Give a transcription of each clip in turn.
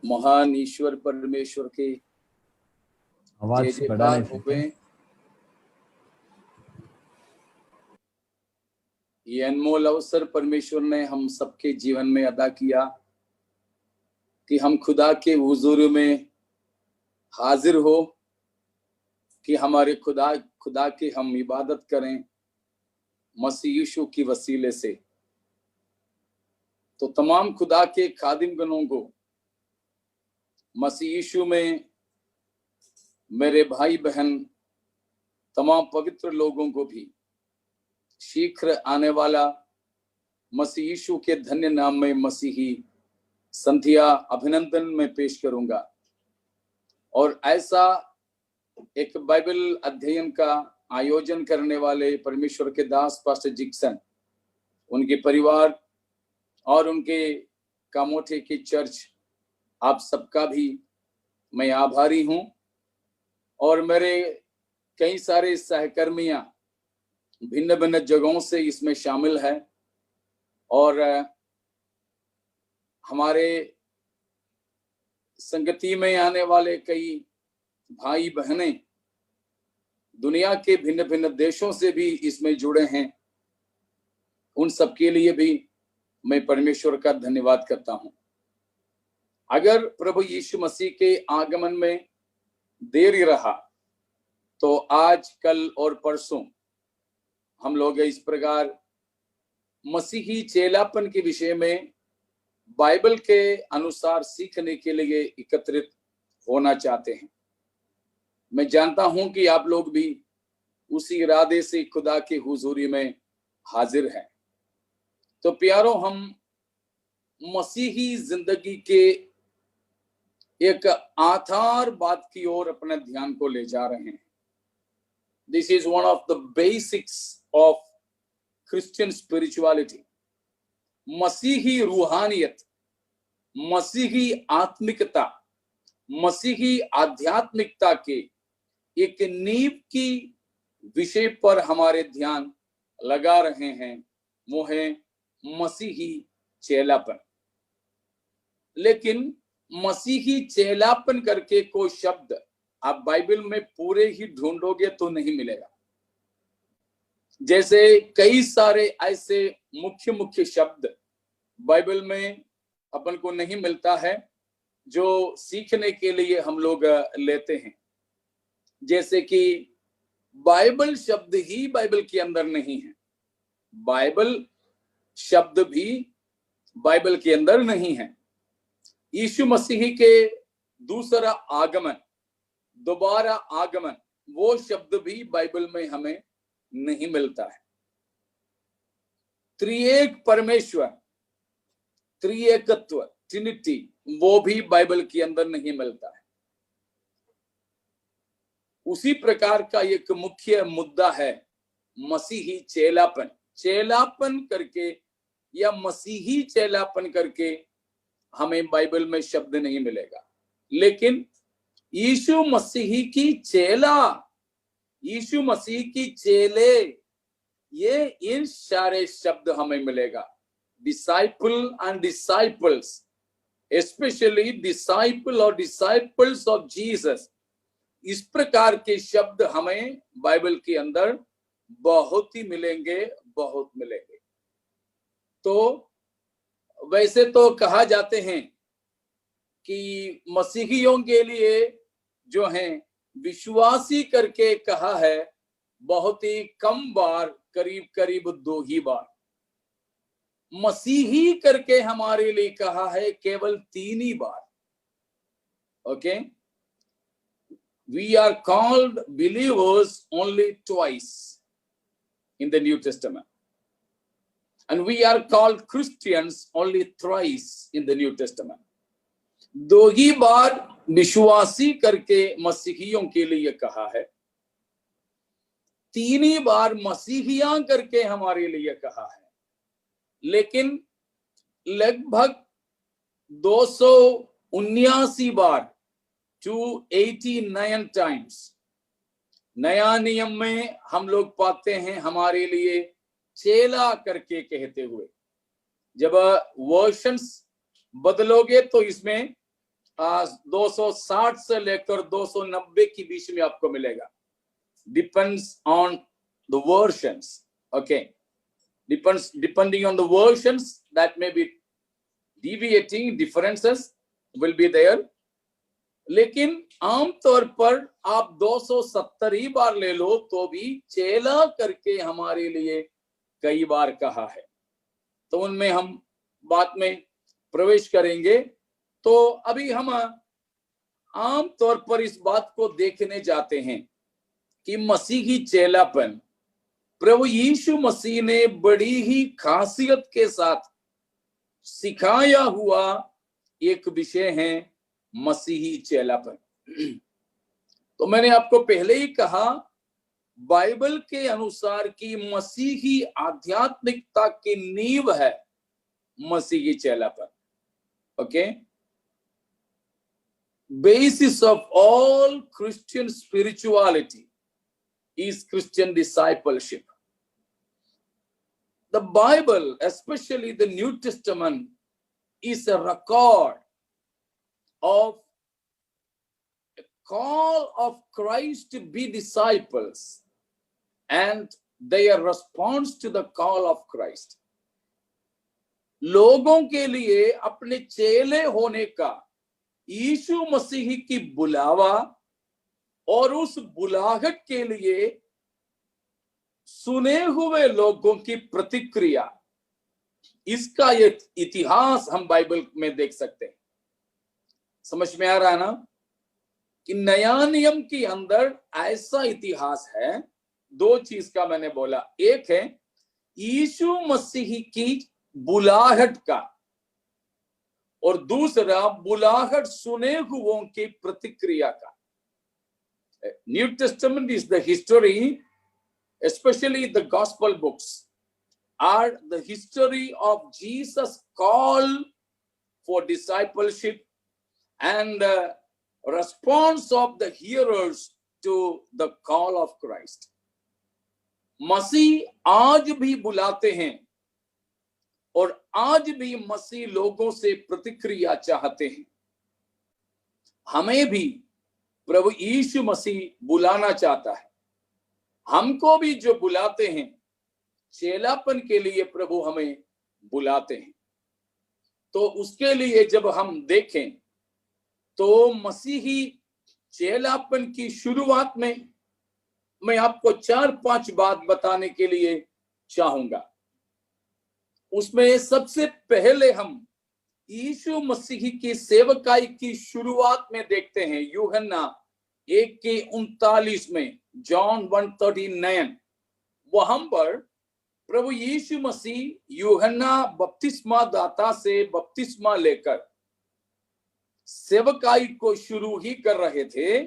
महान ईश्वर परमेश्वर के आवाज जय बढ़ा जयकार नहीं हुए। सकते। ये अनमोल अवसर परमेश्वर ने हम सबके जीवन में अदा किया कि हम खुदा के हुजूर में हाजिर हो, कि हमारे खुदा की हम इबादत करें मसीह यीशु की वसीले से। तो तमाम खुदा के खादिम गणों को मसीह यीशु में, मेरे भाई बहन तमाम पवित्र लोगों को भी शीघ्र आने वाला मसीह यीशु के धन्य नाम में मसीही संध्या अभिनंदन में पेश करूंगा। और ऐसा एक बाइबल अध्ययन का आयोजन करने वाले परमेश्वर के दास पास्टर जिक्सन, उनके परिवार और उनके कामोठे की चर्च, आप सबका भी मैं आभारी हूं। और मेरे कई सारे सहकर्मियां भिन्न भिन्न जगहों से इसमें शामिल है और हमारे संगति में आने वाले कई भाई बहनें दुनिया के भिन्न भिन्न देशों से भी इसमें जुड़े हैं। उन सबके लिए भी मैं परमेश्वर का धन्यवाद करता हूं। अगर प्रभु यीशु मसीह के आगमन में देरी रहा तो आज, कल और परसों हम लोग इस प्रकार मसीही चेलापन के विषय में बाइबल के अनुसार सीखने के लिए एकत्रित होना चाहते हैं। मैं जानता हूं कि आप लोग भी उसी इरादे से खुदा की हुजूरी में हाजिर हैं। तो प्यारों, हम मसीही जिंदगी के एक आधार बात की ओर अपने ध्यान को ले जा रहे हैं। This is one of the basics of Christian spirituality. मसीही रूहानियत, मसीही आत्मिकता, मसीही आध्यात्मिकता के एक नींव की विषय पर हमारे ध्यान लगा रहे हैं, वो है मसीही चेलापन। लेकिन मसीही चेलापन करके कोई शब्द आप बाइबल में पूरे ही ढूंढोगे तो नहीं मिलेगा। जैसे कई सारे ऐसे मुख्य मुख्य शब्द बाइबल में अपन को नहीं मिलता है जो सीखने के लिए हम लोग लेते हैं। जैसे कि बाइबल शब्द ही बाइबल के अंदर नहीं है, बाइबल शब्द भी बाइबल के अंदर नहीं है। यीशु मसीह के दूसरा आगमन, दोबारा आगमन, वो शब्द भी बाइबल में हमें नहीं मिलता है। त्रिएक परमेश्वर, त्रिएकत्व, ट्रिनिटी, वो भी बाइबल के अंदर नहीं मिलता है। उसी प्रकार का एक मुख्य मुद्दा है मसीही चेलापन। चेलापन करके या मसीही चेलापन करके हमें बाइबल में शब्द नहीं मिलेगा, लेकिन यीशु मसीह की चेला, यीशु मसीह की चेले, ये इन सारे शब्द हमें मिलेगा। Disciple and disciples, specially disciple और डिसाइपल्स ऑफ जीसस, इस प्रकार के शब्द हमें बाइबल के अंदर बहुत ही मिलेंगे, बहुत मिलेंगे। तो वैसे तो कहा जाते हैं कि मसीहियों के लिए जो है विश्वासी करके कहा है बहुत ही कम बार, करीब करीब 2 ही बार। मसीही करके हमारे लिए कहा है केवल 3 ही बार। Okay, we are called believers only twice in the New Testament, and we are called Christians only thrice in the New Testament. 2 ही बार विश्वासी करके मसीहियों के लिए कहा है, 3 ही बार मसीहियां करके हमारे लिए कहा है। लेकिन लगभग 279 बार, 289 टाइम्स नया नियम में हम लोग पाते हैं हमारे लिए चेला करके कहते हुए। जब वर्शंस बदलोगे तो इसमें 260 से लेकर 290 के बीच में आपको मिलेगा. Depends on the versions. Okay, depending on the versions, that may be deviating, differences will be there. लेकिन आमतौर पर आप 270 ही बार ले लो तो भी चेला करके हमारे लिए कई बार कहा है. तो उनमें हम बात में प्रवेश करेंगे. तो अभी हम आमतौर पर इस बात को देखने जाते हैं कि मसीही चेलापन प्रभु यीशु मसीह ने बड़ी ही खासियत के साथ सिखाया हुआ एक विषय है मसीही चेलापन. तो मैंने आपको पहले ही कहा, बाइबल के अनुसार की मसीही आध्यात्मिकता की नींव है मसीही चेलापन. Okay, basis of all Christian spirituality is Christian discipleship. The Bible, especially the New Testament, is a record of a call of Christ to be disciples and their response to the call of Christ. लोगों के लिए अपने चेले होने का यीशु मसीह की बुलावा और उस बुलाहट के लिए सुने हुए लोगों की प्रतिक्रिया, इसका ये इतिहास हम बाइबल में देख सकते हैं. समझ में आ रहा है ना कि नया नियम के अंदर ऐसा इतिहास है. दो चीज का मैंने बोला, एक है यीशु मसीह की बुलाहट का और दूसरा बुलाहट सुने हुओं की प्रतिक्रिया का. New Testament is the history, especially the gospel books, are the history of Jesus' call for discipleship and response of the hearers to the call of Christ. मसीह आज भी बुलाते हैं और आज भी मसीह लोगों से प्रतिक्रिया चाहते हैं. हमें भी प्रभु यीशु मसीह बुलाना चाहता है. हमको भी जो बुलाते हैं चेलापन के लिए प्रभु हमें बुलाते हैं. तो उसके लिए जब हम देखें तो मसीही चेलापन की शुरुआत में मैं आपको 4-5 बात बताने के लिए चाहूंगा. उसमें सबसे पहले हम यीशु मसीह की सेवकाई की शुरुआत में देखते हैं. यूहन्ना 1:39 में, जॉन 1:39, वहां पर प्रभु यीशु मसीह यूहन्ना बपतिस्मा दाता से बपतिस्मा लेकर सेवकाई को शुरू ही कर रहे थे.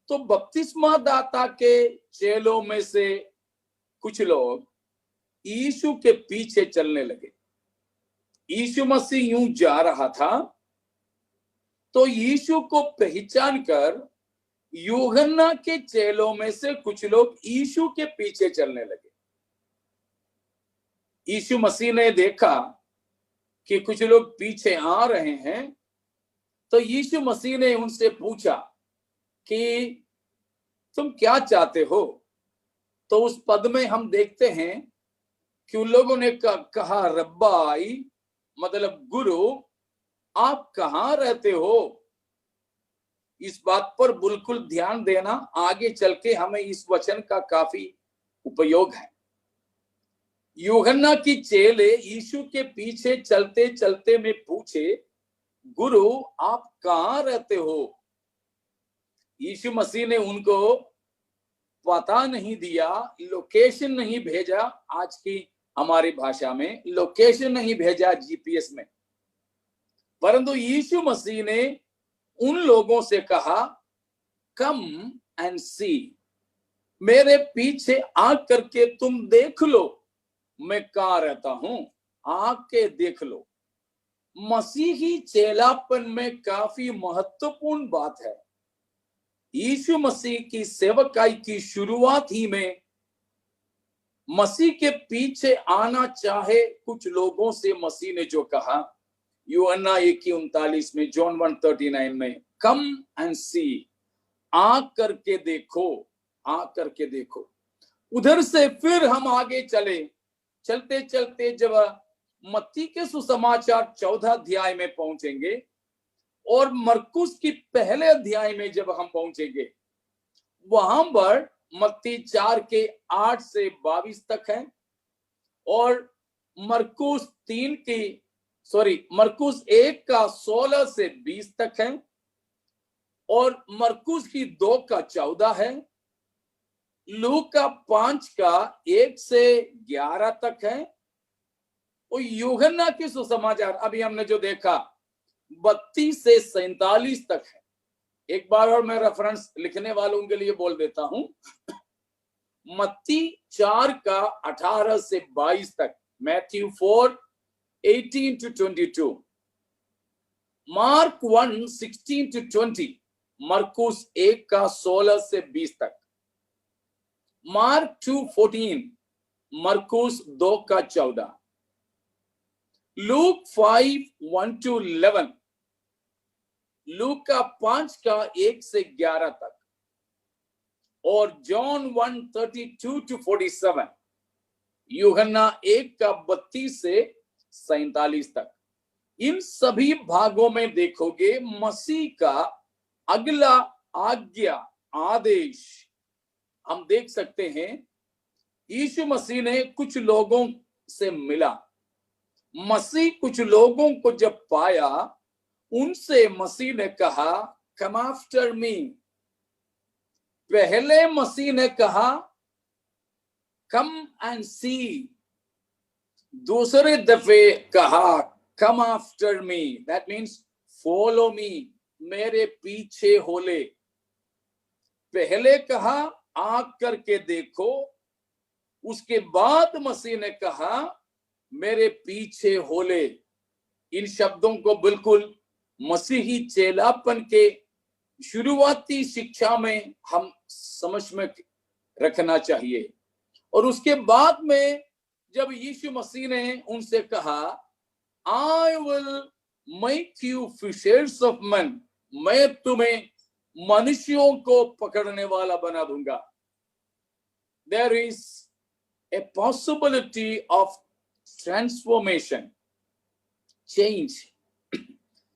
तो बपतिस्मा दाता के चेलों में से कुछ लोग यीशु के पीछे चलने लगे. यीशु मसीह यूं जा रहा था तो यीशु को पहचान कर यूहन्ना के चेलों में से कुछ लोग यीशु के पीछे चलने लगे. यीशु मसीह ने देखा कि कुछ लोग पीछे आ रहे हैं तो यीशु मसीह ने उनसे पूछा कि तुम क्या चाहते हो. तो उस पद में हम देखते हैं कि उन लोगों ने कहा, रब्बाई मतलब गुरु, आप कहाँ रहते हो. इस बात पर बिल्कुल ध्यान देना, आगे चल के हमें इस वचन का काफी उपयोग है. यूहन्ना की चेले यीशु के पीछे चलते चलते में पूछे, गुरु आप कहाँ रहते हो. यीशु मसीह ने उनको पता नहीं दिया, लोकेशन नहीं भेजा. आज की हमारी भाषा में लोकेशन नहीं भेजा जीपीएस में, परंतु यीशु मसीह ने उन लोगों से कहा, कम एंड सी, मेरे पीछे आ करके तुम देख लो मैं कहाँ रहता हूं, आके देख लो. मसीही चेलापन में काफी महत्वपूर्ण बात है. यीशु मसीह की सेवकाई की शुरुआत ही में मसीह के पीछे आना चाहे कुछ लोगों से मसीह ने जो कहा, यूहन्ना 1:39 में, जॉन 1:39 में, कम एंड सी, आ करके देखो, आ करके देखो। उधर से फिर हम आगे चलते चलते जब मत्ती के सुसमाचार 14 अध्याय में पहुंचेंगे और मरकुस की पहले अध्याय में जब हम पहुंचेंगे, वहां पर मत्ती 4 के 8 से 22 तक है और मरकुस 1 का 16 से 20 तक है और मरकुस की 2 का 14 है, लूक का 5 का 1 से 11 तक है और यूहन्ना के सुसमाचार अभी हमने जो देखा 32 से 47 तक है। एक बार और मैं रेफरेंस लिखने वालों के लिए बोल देता हूं, मत्ती 4 का 18 से 22 तक, मैथ्यू 4:18 to 22, मार्क 1:16 to 20, मरकुस 1 का 16 से 20 तक, मार्क 2:14, मरकुस 2 का 14, लूक 5:1 to 11, लूक का 5 का 1 से 11 तक और जॉन 1:32 to 47, यूहन्ना 1 का 32 से 47 तक। इन सभी भागों में देखोगे मसीह का अगला आज्ञा आदेश हम देख सकते हैं। यीशु मसीह ने कुछ लोगों से मिला, मसीह कुछ लोगों को जब पाया, उनसे मसीह ने कहा कम आफ्टर मी। पहले मसीह ने कहा कम एंड सी, दूसरे दफे कहा कम after me, that means follow me, मेरे पीछे हो ले। पहले कहा आंख करके देखो, उसके बाद मसीह ने कहा मेरे पीछे हो ले। इन शब्दों को बिल्कुल मसीही चेलापन के शुरुआती शिक्षा में हम समझ में रखना चाहिए। और उसके बाद में जब यीशु मसीह ने उनसे कहा I will make you fishers of man, मैं तुम्हें मनुष्यों को पकड़ने वाला बना दूंगा। There is a possibility of transformation, change.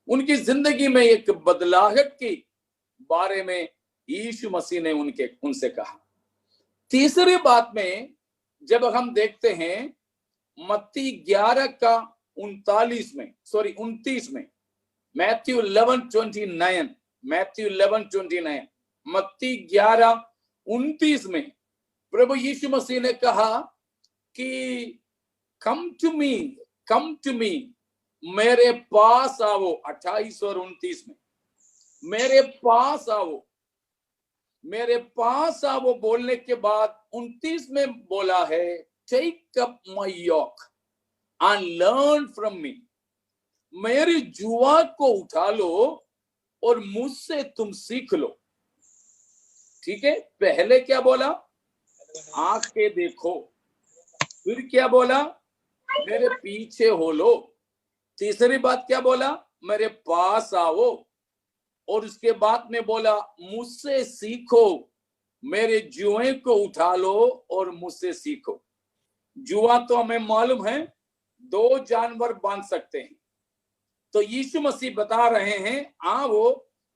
उनकी जिंदगी में एक बदलाहट के बारे में यीशु मसीह ने उनसे कहा। तीसरी बात में जब हम देखते हैं मत्ती 11 का 29 में, मैथ्यू 11:29, मैथ्यू 11:29, मत्ती 11:29 में प्रभु यीशु मसीह ने कहा कि कम टू मी, मेरे पास आओ। 28 और 29 में मेरे पास आओ बोलने के बाद 29 में बोला है take up my yoke and learn from me, मेरी जुआ को उठा लो और मुझसे तुम सीख लो। ठीक है, पहले क्या बोला? आंख के देखो। फिर क्या बोला? मेरे पीछे हो लो। तीसरी बात क्या बोला? मेरे पास आओ। और उसके बाद में बोला मुझसे सीखो, मेरे जुए को उठा लो और मुझसे सीखो। जुआ तो हमें मालूम है 2 जानवर बांध सकते हैं। तो यीशु मसीह बता रहे हैं आओ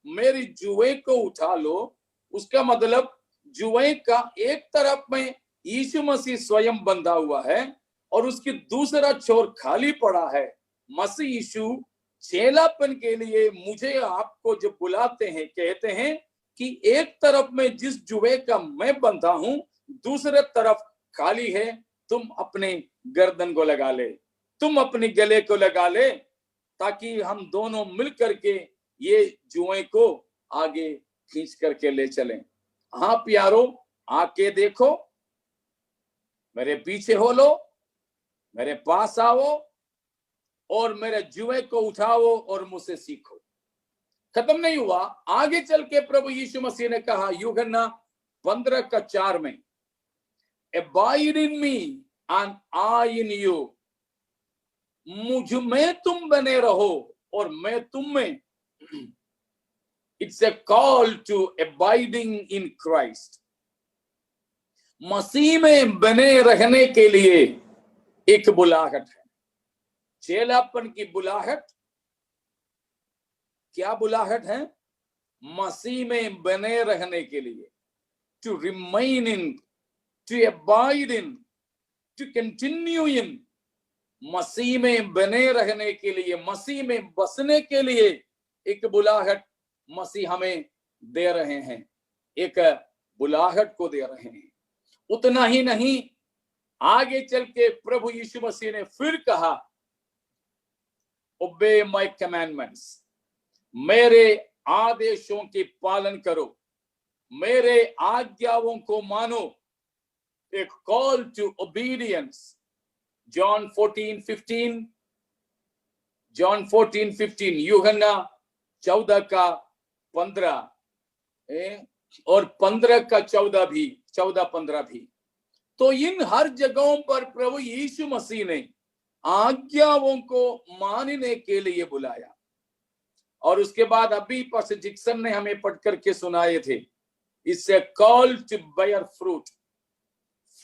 मेरी जुए को उठा लो। उसका मतलब जुए का एक तरफ में यीशु मसीह स्वयं बंधा हुआ है और उसकी दूसरा छोर खाली पड़ा है। मसीह यीशु चेलापन के लिए मुझे आपको जब बुलाते हैं, कहते हैं कि एक तरफ में जिस जुए का मैं बंधा हूं, दूसरे तरफ खाली है, तुम अपने गर्दन को लगा ले, तुम अपने गले को लगा ले, ताकि हम दोनों मिल करके ये जुए को आगे खींच करके ले चलें। हाँ प्यारो, आके देखो, मेरे पीछे हो लो, मेरे पास आओ और मेरे जुए को उठाओ और मुझसे सीखो। खत्म नहीं हुआ, आगे चल के प्रभु यीशु मसीह ने कहा यूहन्ना 15:4 में, Abide in me and I in you, मुझ में तुम बने रहो और मैं तुम में। It's a call to abiding in Christ. मसीह में बने रहने के लिए एक बुलाहट है। चेलापन की बुलाहट क्या बुलाहट है? मसीह में बने रहने के लिए, to remain in, to abide in, to continue in. मसीह में बने रहने के लिए, मसीह में बसने के लिए एक बुलाहट मसीह हमें दे रहे हैं, एक बुलाहट को दे रहे हैं। उतना ही नहीं, आगे चल के प्रभु यीशु मसीह ने फिर कहा, ओबे माय कमांडमेंट्स, मेरे आदेशों के पालन करो, मेरे आज्ञाओं को मानो। एक call to obedience. John 14:15, John 14:15, यूहन्ना 14:15 और 15:14 भी, 14-15 भी। तो इन हर जगहों पर प्रभु यीशु मसीह ने आज्ञाओं को मानने के लिए बुलाया। और उसके बाद अभी पास्टर जिक्सन ने हमें पढ़ करके सुनाए थे, इससे कॉल टू बेयर फ्रूट,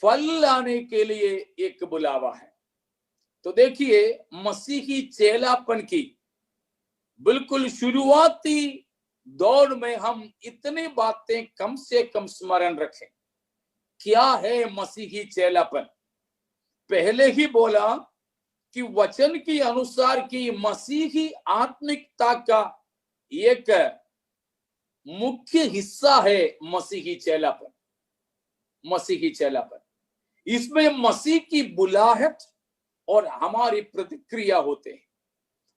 फल लाने के लिए एक बुलावा है। तो देखिए, मसीही चेलापन की बिल्कुल शुरुआती दौर में हम इतनी बातें कम से कम स्मरण रखें। क्या है मसीही चेलापन? पहले ही बोला कि वचन के अनुसार की मसीही आत्मिकता का एक मुख्य हिस्सा है मसीही चेलापन। मसीही चेलापन, इसमें मसीह की बुलाहट और हमारी प्रतिक्रिया होते हैं।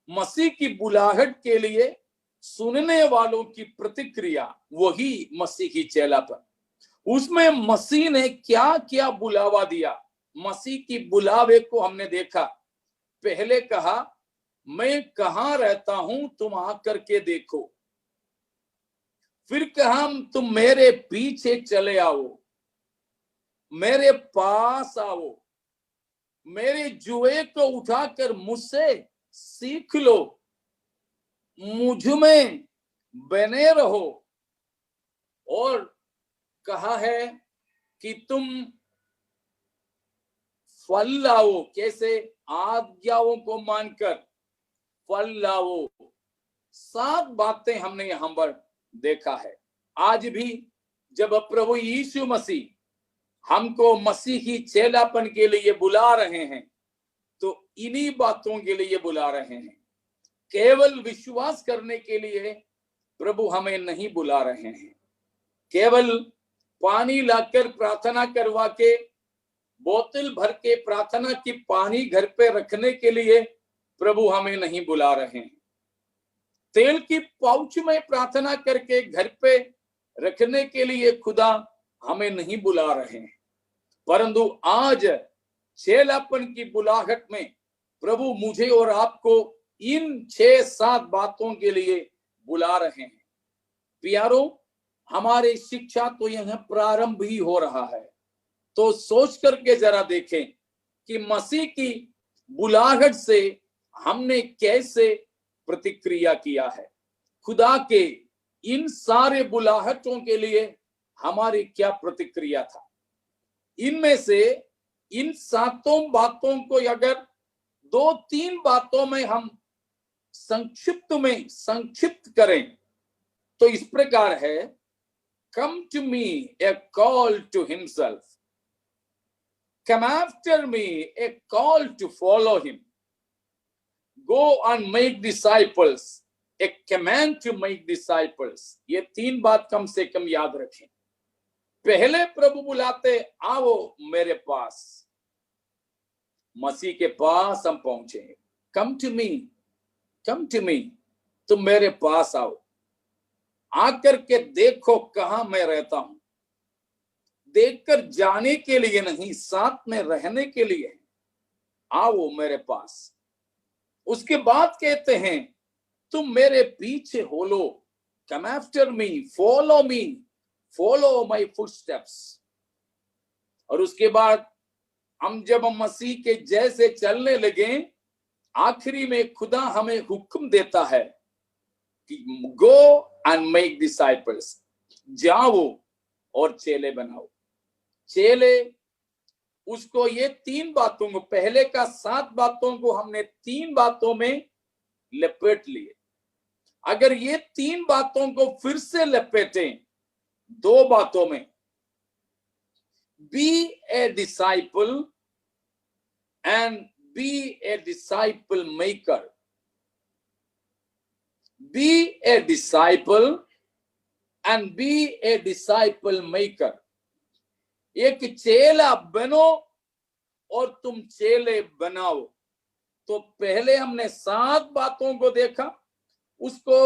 मसीह की बुलाहट के लिए सुनने वालों की प्रतिक्रिया, वही मसीही चेलापन। उसमें मसीह ने क्या क्या बुलावा दिया, मसीह की बुलावे को हमने देखा। पहले कहा, मैं कहां रहता हूं, तुम आकर के देखो। फिर कहा, तुम मेरे पीछे चले आओ, मेरे पास आओ, मेरे जुए को उठाकर मुझसे सीख लो, मुझ में बने रहो। और कहा है कि तुम फल लाओ। कैसे? आज्ञाओं को मानकर फल लाओ। 7 बातें हमने यहां पर देखा है। आज भी जब प्रभु यीशु मसीह हमको मसीही चेलापन के लिए बुला रहे हैं, तो इन्हीं बातों के लिए बुला रहे हैं। केवल विश्वास करने के लिए प्रभु हमें नहीं बुला रहे हैं। केवल पानी लाकर प्रार्थना करवा के, बोतल भर के प्रार्थना की पानी घर पे रखने के लिए प्रभु हमें नहीं बुला रहे हैं। तेल की पाउच में प्रार्थना करके घर पे रखने के लिए खुदा हमें नहीं बुला रहे हैं। परंतु आज चेलापन की बुलाहट में प्रभु मुझे और आपको इन 6-7 बातों के लिए बुला रहे हैं। प्यारो, हमारी शिक्षा तो यह प्रारंभ ही हो रहा है। तो सोच करके जरा देखें कि मसीह की बुलाहट से हमने कैसे प्रतिक्रिया किया है। खुदा के इन सारे बुलाहटों के लिए हमारी क्या प्रतिक्रिया था। इनमें से इन 7 बातों को अगर 2-3 बातों में हम संक्षिप्त करें तो इस प्रकार है, come to me, a call to himself, come after me, a call to follow him, go and make disciples, a command to make disciples। ये 3 बात कम से कम याद रखें। पहले प्रभु बुलाते, आओ मेरे पास। मसीह के पास हम पहुंचे, कम टू मी, कम टू मी, तुम मेरे पास आओ, आकर के देखो कहां मैं रहता हूं। देखकर जाने के लिए नहीं, साथ में रहने के लिए। आओ मेरे पास। उसके बाद कहते हैं, तुम मेरे पीछे हो लो, come after me, follow me, follow my footsteps. और उसके बाद हम जब मसीह के जैसे चलने लगे, आखिरी में खुदा हमें हुक्म देता है कि गो एंड मेक डिसाइपल्स, जाओ और चेले बनाओ। चेले, उसको ये 3 बातों को, पहले का 7 बातों को हमने 3 बातों में लपेट लिए। अगर ये 3 बातों को फिर से लपेटें 2 बातों में, be a disciple and be a disciple maker, be a disciple and be a disciple maker. एक चेला बनो और तुम चेले बनाओ। तो पहले हमने 7 बातों को देखा, उसको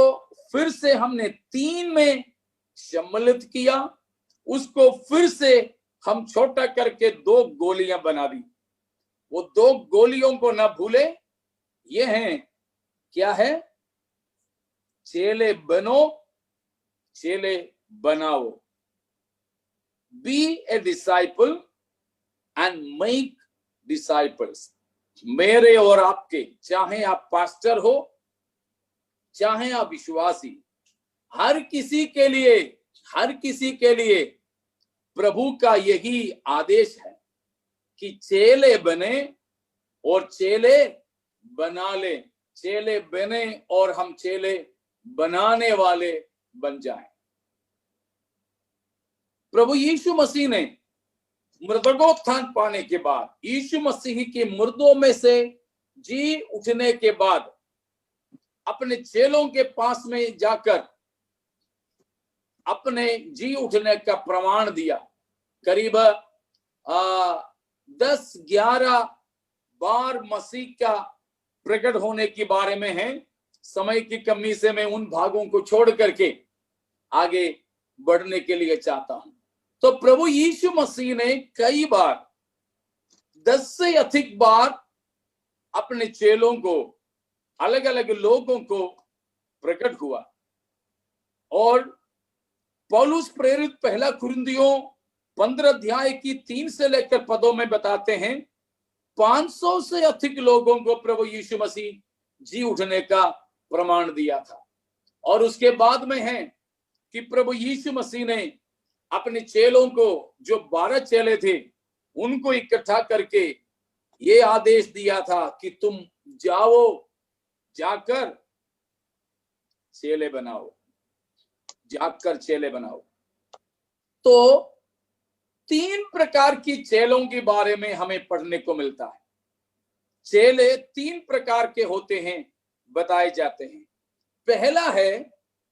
फिर से हमने 3 में सम्मिलित किया, उसको फिर से हम छोटा करके 2 गोलियां बना दी। वो 2 गोलियों को ना भूले, ये हैं, क्या है? चेले बनो, चेले बनाओ। Be a disciple and make disciples. मेरे और आपके, चाहे आप पास्टर हो, चाहे आप विश्वासी, हर किसी के लिए प्रभु का यही आदेश है कि चेले बने और चेले बना ले। चेले बने और हम चेले बनाने वाले बन जाएं। प्रभु यीशु मसीह ने मृतकोत्थान पाने के बाद, यीशु मसीह के मुर्दों में से जी उठने के बाद, अपने चेलों के पास में जाकर अपने जी उठने का प्रमाण दिया। करीब 10-11 बार मसीह का प्रकट होने के बारे में है। समय की कमी से मैं उन भागों को छोड़ करके आगे बढ़ने के लिए चाहता हूं। तो प्रभु यीशु मसीह ने कई बार, 10 से अधिक बार अपने चेलों को, अलग अलग लोगों को प्रकट हुआ। और पौलुस प्रेरित पहला कुरिन्थियों 15 अध्याय की 3 से लेकर पदों में बताते हैं, 500 से अधिक लोगों को प्रभु यीशु मसीह जी उठने का प्रमाण दिया था। और उसके बाद में है कि प्रभु यीशु मसीह ने अपने चेलों को, जो 12 चेले थे, उनको इकट्ठा करके ये आदेश दिया था कि तुम जाओ, जाकर चेले बनाओ, जाकर चेले बनाओ। तो 3 प्रकार की चेलों के बारे में हमें पढ़ने को मिलता है। चेले 3 प्रकार के होते हैं, बताए जाते हैं। पहला है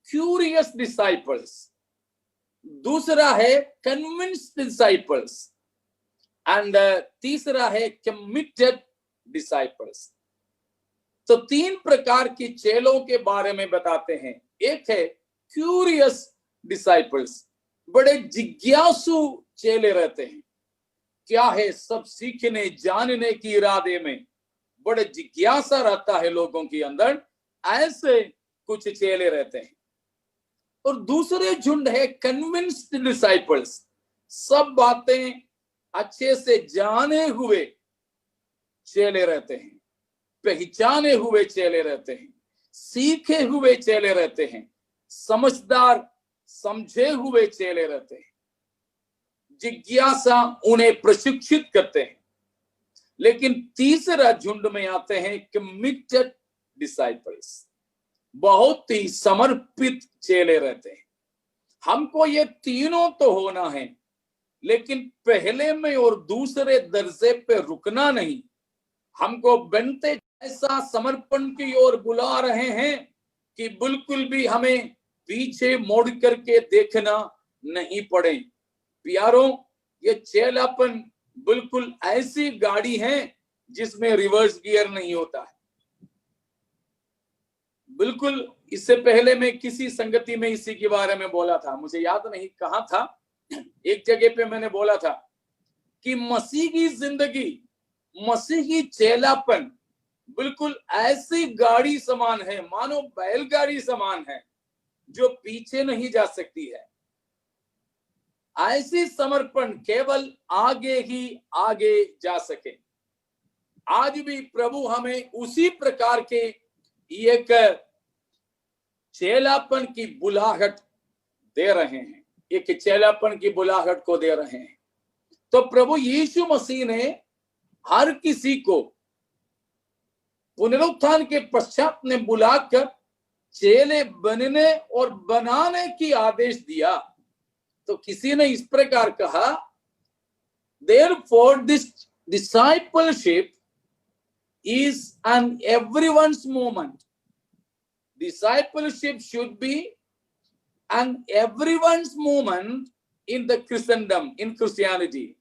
क्यूरियस डिसाइपल्स, दूसरा है कन्विंस्ड डिसाइपल्स, एंड तीसरा है कमिटेड डिसाइपल्स। तो 3 प्रकार की चेलों के बारे में बताते हैं। एक है क्यूरियस डिसाइपल्स, बड़े जिज्ञासु चेले रहते हैं। क्या है, सब सीखने जानने की इरादे में बड़े जिज्ञासा रहता है लोगों के अंदर, ऐसे कुछ चेले रहते हैं। और दूसरे झुंड है कन्विंस्ड डिसाइपल्स, सब बातें अच्छे से जाने हुए चेले रहते हैं, पहचाने हुए चेले रहते हैं, सीखे हुए चेले रहते हैं, समझदार समझे हुए चेले रहते हैं। जिज्ञासा उन्हें प्रशिक्षित करते हैं। लेकिन तीसरा झुंड में आते हैं कमिटेड डिसाइपल्स, बहुत ही समर्पित चेले रहते हैं। हमको ये तीनों तो होना है, लेकिन पहले में और दूसरे दर्जे पे रुकना नहीं। हमको बनते ऐसा समर्पण की ओर बुला रहे हैं कि बिल्कुल भी हमें पीछे मोड़ करके देखना नहीं पड़े। प्यारों, ये चेलापन बिल्कुल ऐसी गाड़ी है जिसमें रिवर्स गियर नहीं होता है। बिल्कुल, इससे पहले मैं किसी संगति में इसी के बारे में बोला था, मुझे याद नहीं कहां था, एक जगह पे मैंने बोला था कि मसीह की जिंदगी, मसीह की चेलापन बिल्कुल ऐसी गाड़ी समान है, मानो बैलगाड़ी समान है, जो पीछे नहीं जा सकती है। ऐसी समर्पण केवल आगे ही आगे जा सके। आज भी प्रभु हमें उसी प्रकार के एक चेलापन की बुलाहट दे रहे हैं, एक चेलापन की बुलाहट को दे रहे हैं। तो प्रभु यीशु मसीह ने हर किसी को पुनरुत्थान के पश्चात ने बुलाकर चेले बनने और बनाने की आदेश दिया। तो किसी ने इस प्रकार कहा, therefore this discipleship is an everyone's movement. Discipleship should be an everyone's movement in the Christendom, in Christianity.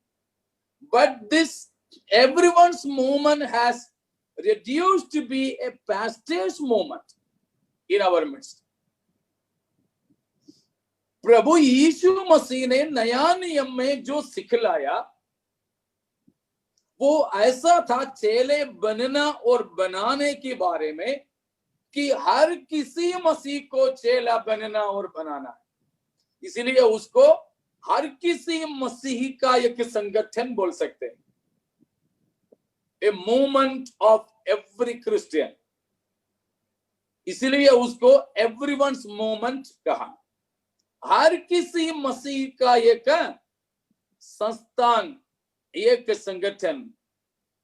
But this everyone's movement has reduced to be a pastor's movement in our midst. प्रभु यीशु मसीह ने नया नियम में जो सिखलाया वो ऐसा था चेले बनना और बनाने के बारे में कि हर किसी मसीह को चेला बनना और बनाना है। इसलिए उसको हर किसी मसीही का एक संगठन बोल सकते हैं, a movement of every Christian. इसलिए उसको एवरीवन्स मूवमेंट कहा, हर किसी मसीह का एक संस्थान, एक संगठन।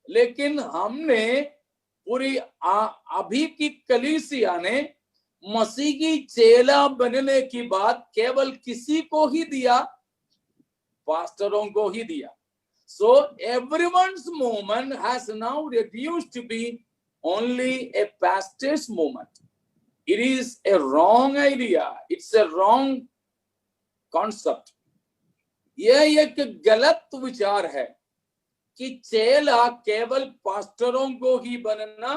लेकिन हमने पूरी अभी की कलीसिया ने मसीह की चेला बनने की बात केवल किसी को ही दिया, पास्टरों को ही दिया। So everyone's movement has now reduced to be only a pastor's movement. It is a wrong idea. It's a wrong concept. यह एक गलत विचार है कि चेला केवल पास्टरों को ही बनना,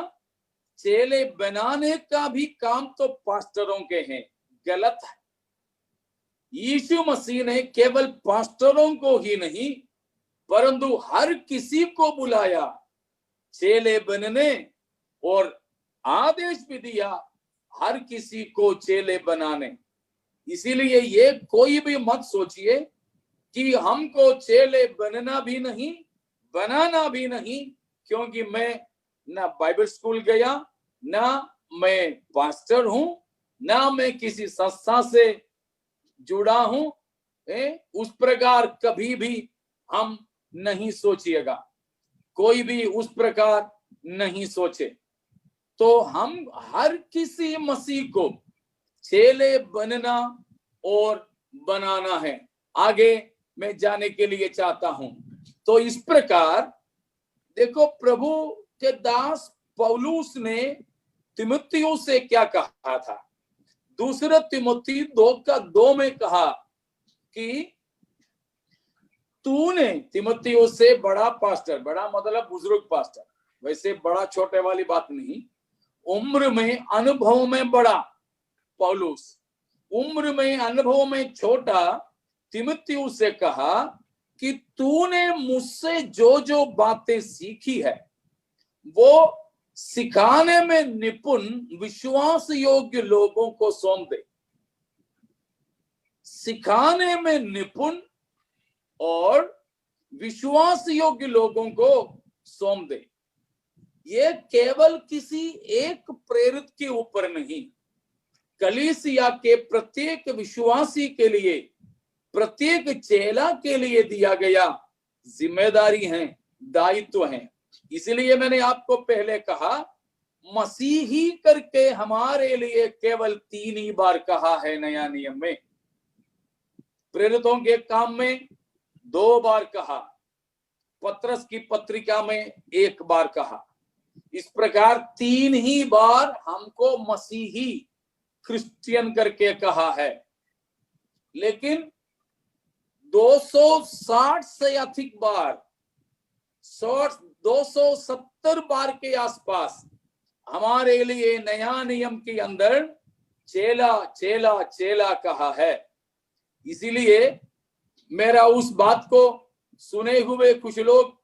चेले बनाने का भी काम तो पास्टरों के हैं। गलत है। यीशु मसीह ने केवल पास्टरों को ही नहीं परंतु हर किसी को बुलाया चेले बनने और आदेश भी दिया हर किसी को चेले बनाने। इसीलिए ये कोई भी मत सोचिए कि हमको चेले बनना भी नहीं, बनाना भी नहीं, क्योंकि मैं ना बाइबल स्कूल गया, ना मैं पास्टर हूं, ना मैं किसी संस्था से जुड़ा हूं। उस प्रकार कभी भी हम नहीं सोचिएगा, कोई भी उस प्रकार नहीं सोचे। तो हम हर किसी मसीह को चेले बनना और बनाना है। आगे मैं जाने के लिए चाहता हूं। तो इस प्रकार देखो, प्रभु के दास पौलुस ने तिमुथियुस से क्या कहा था। दूसरा तिमुथी 2:2 में कहा कि तूने तिमुथियुस से बड़ा पास्टर, बड़ा मतलब बुजुर्ग पास्टर, वैसे बड़ा छोटे वाली बात नहीं, उम्र में अनुभव में बड़ा पौलुस, उम्र में अनुभव में छोटा तिमुथियुस से कहा कि तूने मुझसे जो जो बातें सीखी है वो सिखाने में निपुण विश्वास योग्य लोगों को सौंप दे। सिखाने में निपुण और विश्वास योग्य लोगों को सौंप दे। ये केवल किसी एक प्रेरित के ऊपर नहीं, कलीसिया के प्रत्येक विश्वासी के लिए, प्रत्येक चेला के लिए दिया गया जिम्मेदारी है, दायित्व है। इसलिए मैंने आपको पहले कहा, मसीही करके हमारे लिए केवल 3 ही बार कहा है नया नियम में। प्रेरितों के काम में 2 बार कहा, पत्रस की पत्रिका में 1 बार कहा। इस प्रकार 3 ही बार हमको मसीही क्रिश्चियन करके कहा है। लेकिन 260 से अधिक बार, 270 बार के आसपास हमारे लिए नया नियम के अंदर चेला चेला चेला कहा है। इसीलिए मेरा उस बात को सुने हुए कुछ लोग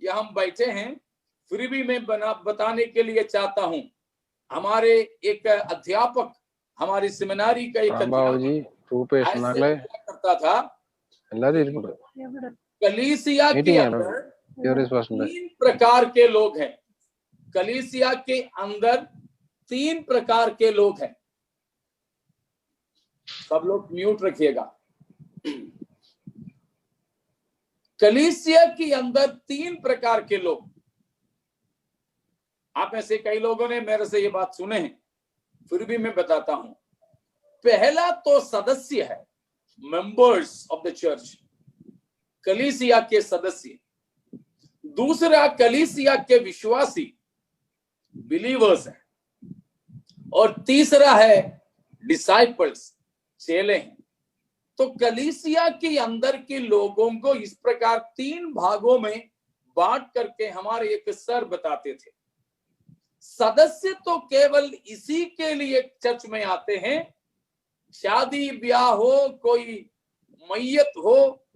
यहाँ बैठे हैं, फिर भी मैं बताने के लिए चाहता हूं। हमारे एक अध्यापक, हमारी सेमिनारी का एक अध्यापक ऐसे करता था, कलीसिया के अंदर 3 प्रकार के लोग हैं। कलीसिया के अंदर 3 प्रकार के लोग हैं। सब लोग म्यूट रखिएगा। कलीसिया के अंदर 3 प्रकार के लोग। आप में से कई लोगों ने मेरे से ये बात सुने हैं, फिर भी मैं बताता हूं। पहला तो सदस्य है, मेंबर्स ऑफ द चर्च, कलीसिया के सदस्य। दूसरा कलीसिया के विश्वासी, बिलीवर्स है। और तीसरा है डिसाइपल्स, चेले हैं। तो कलीसिया के अंदर के लोगों को इस प्रकार 3 भागों में बांट करके हमारे एक सर बताते थे। सदस्य तो केवल इसी के लिए चर्च में आते हैं, शादी ब्याह हो, कोई मैयत हो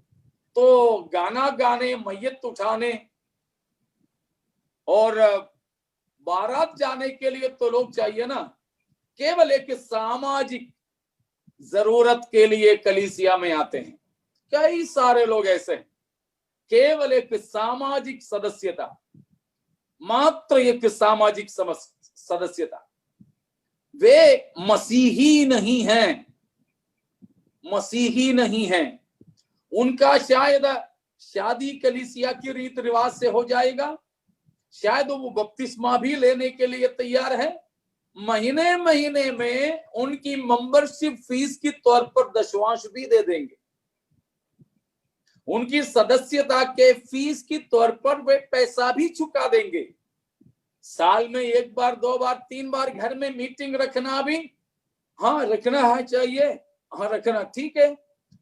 तो गाना गाने, मैयत उठाने और बारात जाने के लिए तो लोग चाहिए ना। केवल एक सामाजिक जरूरत के लिए कलीसिया में आते हैं। कई सारे लोग ऐसे हैं, केवल एक सामाजिक सदस्यता, मात्र एक सामाजिक सदस्यता। वे मसीही नहीं हैं, मसीही नहीं हैं। उनका शायद शादी कलीसिया की रीत रिवाज से हो जाएगा, शायद वो बपतिस्मा भी लेने के लिए तैयार है, महीने महीने में उनकी मेंबरशिप फीस के तौर पर दशवांश भी दे देंगे, उनकी सदस्यता के फीस के तौर पर वे पैसा भी चुका देंगे। साल में 1 बार 2 बार 3 बार घर में मीटिंग रखना भी, हाँ रखना है चाहिए, हाँ रखना ठीक है,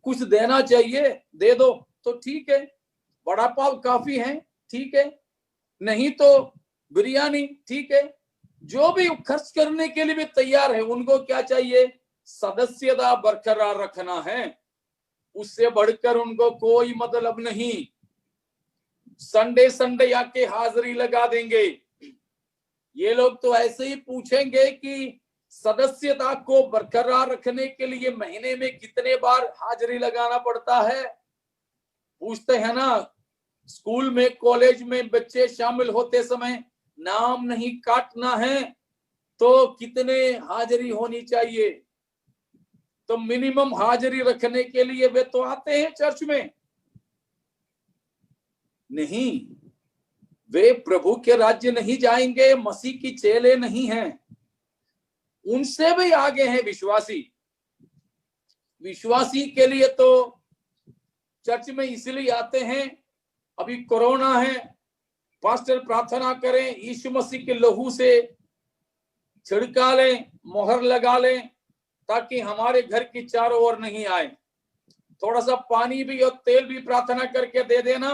कुछ देना चाहिए दे दो तो ठीक है, बड़ा पाव काफी है ठीक है, नहीं तो बिरयानी ठीक है, जो भी खर्च करने के लिए भी तैयार है। उनको क्या चाहिए? सदस्यता बरकरार रखना है, उससे बढ़कर उनको कोई मतलब नहीं। संडे संडे आके हाजिरी लगा देंगे। ये लोग तो ऐसे ही पूछेंगे कि सदस्यता को बरकरार रखने के लिए महीने में कितने बार हाजिरी लगाना पड़ता है, पूछते हैं ना। स्कूल में कॉलेज में बच्चे शामिल होते समय नाम नहीं काटना है तो कितने हाजिरी होनी चाहिए? तो मिनिमम हाजिरी रखने के लिए वे तो आते हैं चर्च में। नहीं, वे प्रभु के राज्य नहीं जाएंगे, मसीह की चेले नहीं हैं। उनसे भी आगे हैं विश्वासी। विश्वासी के लिए तो चर्च में इसलिए आते हैं, अभी कोरोना है, पास्टर प्रार्थना करें, यीशु मसीह के लहू से छिड़का लें, मोहर लगा लें, ताकि हमारे घर की चारों ओर नहीं आए। थोड़ा सा पानी भी और तेल भी प्रार्थना करके दे देना।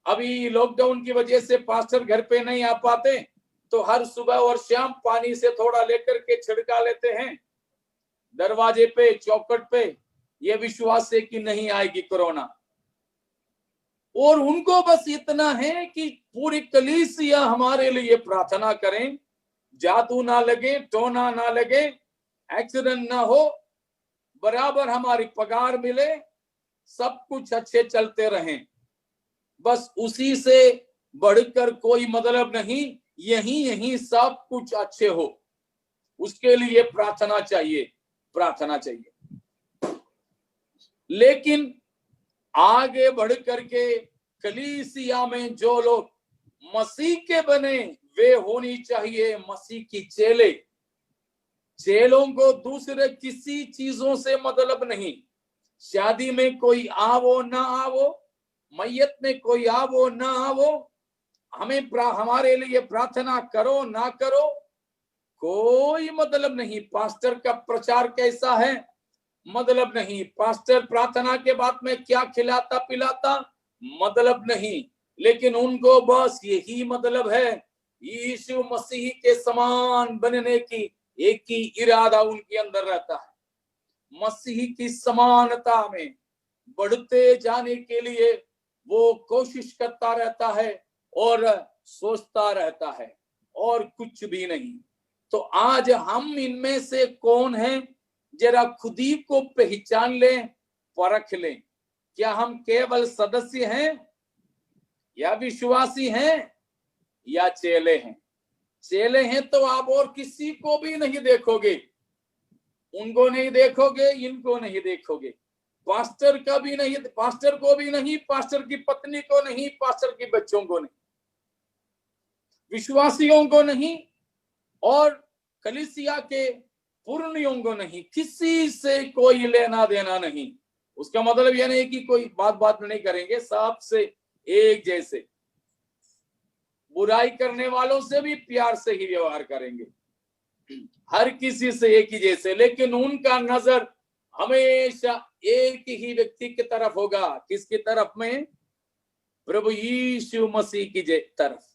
अभी लॉकडाउन की वजह से पास्टर घर पे नहीं आ पाते, तो हर सुबह और शाम पानी से थोड़ा लेकर के छिड़का लेते हैं दरवाजे पे, चौखट पे, ये विश्वास से कि नहीं आएगी कोरोना। और उनको बस इतना है कि पूरी कलीसिया हमारे लिए प्रार्थना करें, जादू ना लगे, टोना ना लगे, एक्सीडेंट ना हो, बराबर हमारी पगार मिले, सब कुछ अच्छे चलते रहें। बस उसी से बढ़कर कोई मतलब नहीं, यही सब कुछ अच्छे हो, उसके लिए प्रार्थना चाहिए, प्रार्थना चाहिए। लेकिन आगे बढ़ करके कलीसिया में जो लोग मसीह के बने, वे होनी चाहिए मसीह की चेले। चेलों को दूसरे किसी चीजों से मतलब नहीं। शादी में कोई आवो ना आवो, मैयत में कोई आवो ना आवो, हमारे लिए प्रार्थना करो ना करो, कोई मतलब नहीं। पास्टर का प्रचार कैसा है, मतलब नहीं। पास्टर प्रार्थना के बाद में क्या खिलाता पिलाता, मतलब नहीं। लेकिन उनको बस यही मतलब है, यीशु मसीह के समान बनने की एक ही इरादा उनके अंदर रहता है। मसीह की समानता में बढ़ते जाने के लिए वो कोशिश करता रहता है और सोचता रहता है, और कुछ भी नहीं। तो आज हम इनमें से कौन हैं, जरा खुद ही को पहचान लें, परख लें। क्या हम केवल सदस्य हैं, या विश्वासी हैं, या चेले हैं? चेले हैं तो आप और किसी को भी नहीं देखोगे, उनको नहीं देखोगे, इनको नहीं देखोगे, पास्टर का भी नहीं, पास्टर को भी नहीं, पास्टर की पत्नी को नहीं, पास्टर के बच्चों को नहीं, विश्वासियों को नहीं, और कलीसिया के पुरनियों को नहीं, किसी से कोई लेना देना नहीं। उसका मतलब यह नहीं कि कोई बात नहीं करेंगे, सबसे एक जैसे, बुराई करने वालों से भी प्यार से ही व्यवहार करेंगे, हर किसी से एक ही जैसे, लेकिन उनका नजर हमेशा एक ही व्यक्ति की तरफ होगा। किसकी तरफ में? प्रभु यीशु मसीह की तरफ।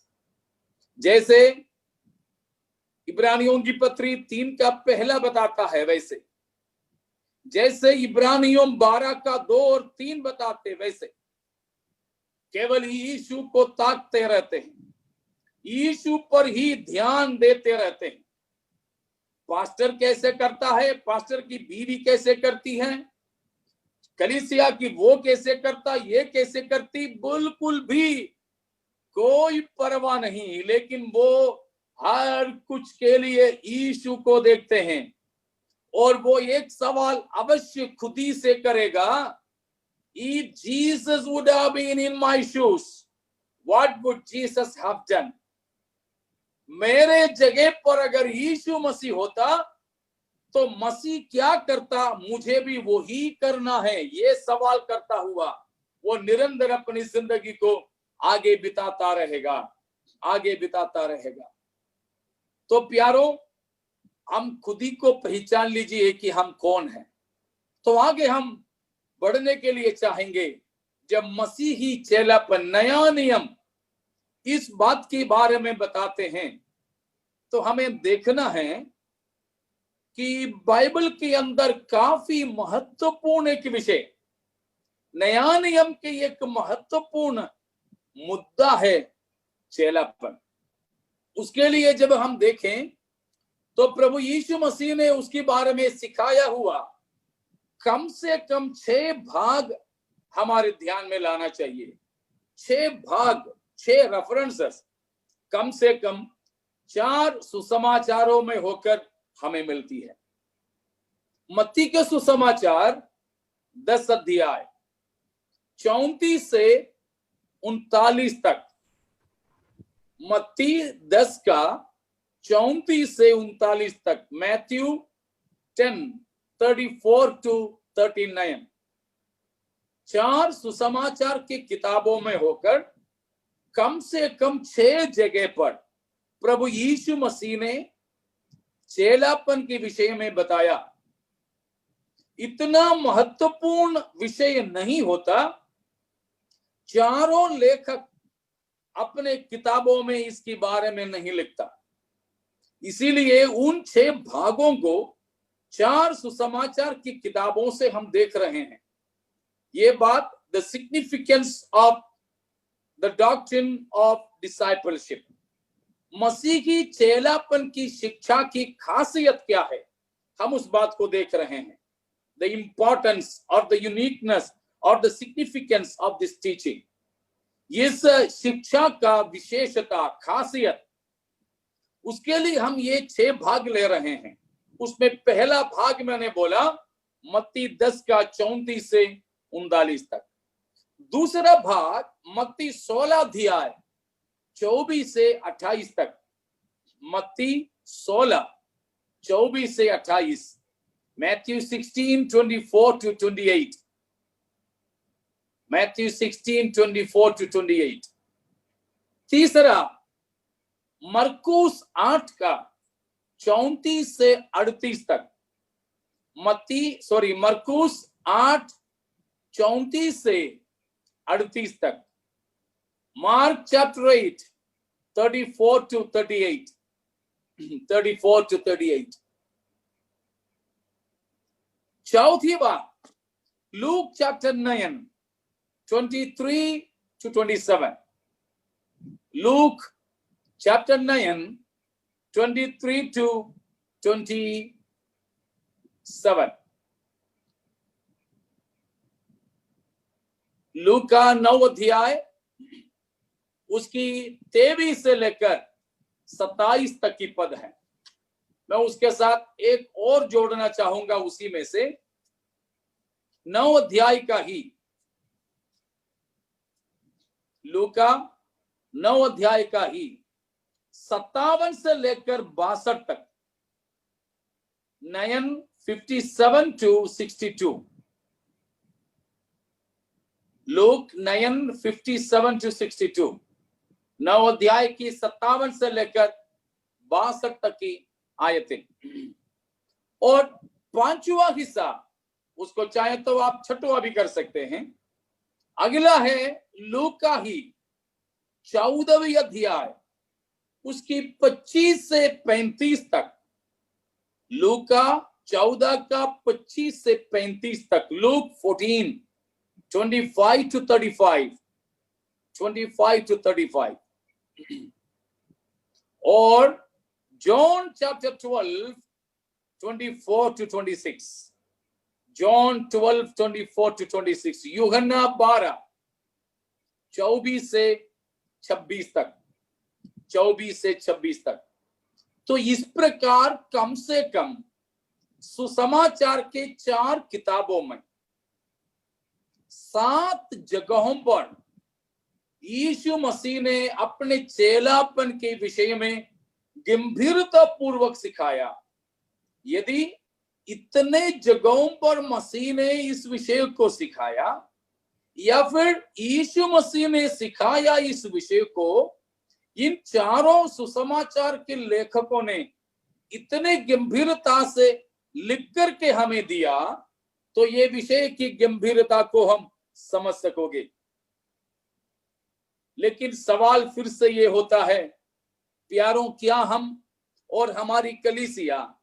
जैसे इब्रानियों की पत्री 3 का पहला बताता है, वैसे जैसे इब्रानियों 12 का 2 और 3 बताते, वैसे केवल यीशु को ताकते रहते हैं, यीशु पर ही ध्यान देते रहते हैं। पास्टर कैसे करता है, पास्टर की बीवी कैसे करती है, कलीसिया की वो कैसे करता, ये कैसे करती, बिल्कुल भी कोई परवाह नहीं, लेकिन वो हर कुछ के लिए यीशु को देखते हैं। और वो एक सवाल अवश्य खुद ही से करेगा, if Jesus would have been in my shoes, what would Jesus have done? मेरे जगह पर अगर यीशु मसीह होता तो मसीह क्या करता, मुझे भी वो ही करना है, ये सवाल करता हुआ वो निरंतर अपनी जिंदगी को आगे बिताता रहेगा, आगे बिताता रहेगा। तो प्यारो, हम खुद ही को पहचान लीजिए कि हम कौन हैं, तो आगे हम बढ़ने के लिए चाहेंगे। जब मसीही चेलापन, नया नियम इस बात के बारे में बताते हैं, तो हमें देखना है कि बाइबल के अंदर काफी महत्वपूर्ण एक विषय, नया नियम के एक महत्वपूर्ण मुद्दा है चेलापन। उसके लिए जब हम देखें तो प्रभु यीशु मसीह ने उसके बारे में सिखाया हुआ कम से कम 6 भाग हमारे ध्यान में लाना चाहिए। 6 भाग, 6 रेफरेंसेस कम से कम 4 सुसमाचारों में होकर हमें मिलती है। मत्ती के सुसमाचार 10 अध्याय 34 से 39 तक, मत्ती 10 का 34 से 39 तक, मैथ्यू 10:34 to 39, 4 सुसमाचार की किताबों में होकर कम से कम 6 जगह पर प्रभु यीशु मसीह ने चेलापन के विषय में बताया। इतना महत्वपूर्ण विषय नहीं होता, चारों लेखक अपने किताबों में इसके बारे में नहीं लिखता, इसीलिए उन 6 भागों को 4 सुसमाचार की किताबों से हम देख रहे हैं। ये बात the significance of the doctrine of discipleship, मसीह की चेलापन की शिक्षा की खासियत क्या है, हम उस बात को देख रहे हैं। द इंपॉर्टेंस और द यूनिकनेस और the significance of this teaching, इस शिक्षा का विशेषता, खासियत, उसके लिए हम ये 6 भाग ले रहे हैं। उसमें पहला भाग मैंने बोला मत्ती 10 का 34 से 39 तक। दूसरा भाग मत्ती 16 अध्याय 24 से 28 तक, मत्ती 16 24 से 28, मैथ्यू 16:24 to 28, मैथ्यू 16:24 to 28। तीसरा मरकुस 8 का 34 से 38 तक, मरकुस 8 34 से 38 तक, मार्क चैप्टर 8 34 to 38, 34 to 38। चौथी बात Luke chapter 9 23 to 27, look chapter 9 23 to 27, look का 9 अध्याय उसकी 23 से लेकर 27 तक की पद है। मैं उसके साथ एक और जोड़ना चाहूंगा, उसी में से 9 अध्याय का ही, लूका 9 अध्याय का ही 57 से लेकर 62 तक, 9:57 to 62, लूक 9:57 to 62, 9 अध्याय की 57 से लेकर 62 तक की आयतें। और 5वां हिस्सा, उसको चाहे तो आप छठवां भी कर सकते हैं। अगला है लूका ही 14वीं अध्याय, उसकी 25 से 35 तक, लूका 14 का 25 से 35 तक, लूक 14 25 to 35, 25 to 35, और John chapter 12 24 to 26, John 12 24 to 26, यूहन्ना 12 24 से 26 तक, 24 से 26 तक। तो इस प्रकार कम से कम सुसमाचार के 4 किताबों में 7 जगहों पर यीशु मसीह ने अपने चेलापन के विषय में गंभीरता पूर्वक सिखाया। यदि इतने जगहों पर मसीह ने इस विषय को सिखाया, या फिर यीशु मसीह ने सिखाया इस विषय को, इन चारों सुसमाचार के लेखकों ने इतने गंभीरता से लिख करके हमें दिया, तो ये विषय की गंभीरता को हम समझ सकोगे। लेकिन सवाल फिर से ये होता है, प्यारों, क्या हम और हमारी कलीसिया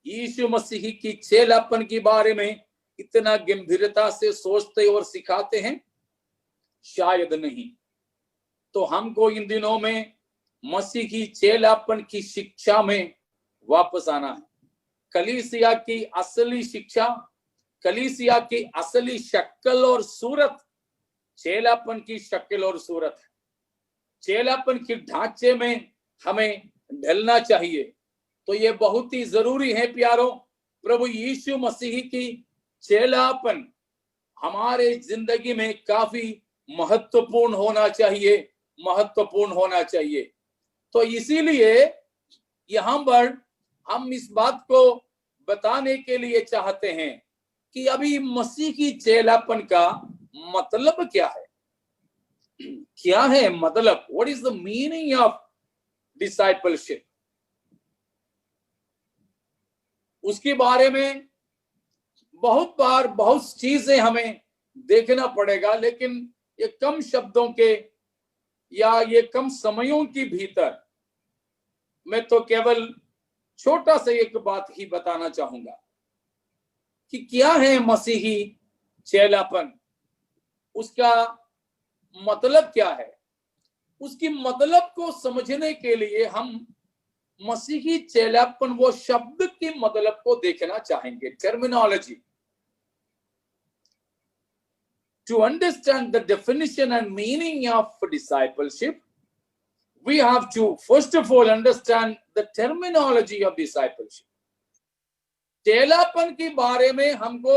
यीशु मसीह की चेलापन के बारे में इतना गंभीरता से सोचते और सिखाते हैं? शायद नहीं। तो हमको इन दिनों में मसीह की चेलापन की शिक्षा में वापस आना है। कलीसिया की असली शिक्षा, कलीसिया की असली शक्ल और सूरत चेलापन की शक्ल और सूरत है। चेलापन के ढांचे में हमें ढलना चाहिए। तो ये बहुत ही जरूरी है प्यारों, प्रभु यीशु मसीह की चेलापन हमारे जिंदगी में काफी महत्वपूर्ण होना चाहिए, महत्वपूर्ण होना चाहिए। तो इसीलिए यहाँ पर हम इस बात को बताने के लिए चाहते हैं कि अभी मसीह की चेलापन का मतलब क्या है। क्या है मतलब? What is the meaning of discipleship? उसके बारे में बहुत बार बहुत चीजें हमें देखना पड़ेगा, लेकिन ये कम शब्दों के या ये कम समयों के भीतर मैं तो केवल छोटा सा एक बात ही बताना चाहूंगा कि क्या है मसीही चेलापन, उसका मतलब क्या है। उसकी मतलब को समझने के लिए हम मसीही चेलापन, वो शब्द के मतलब को देखना चाहेंगे, terminology. To understand the definition and meaning of discipleship, we have to first of all understand the terminology of discipleship. चेलापन के बारे में हमको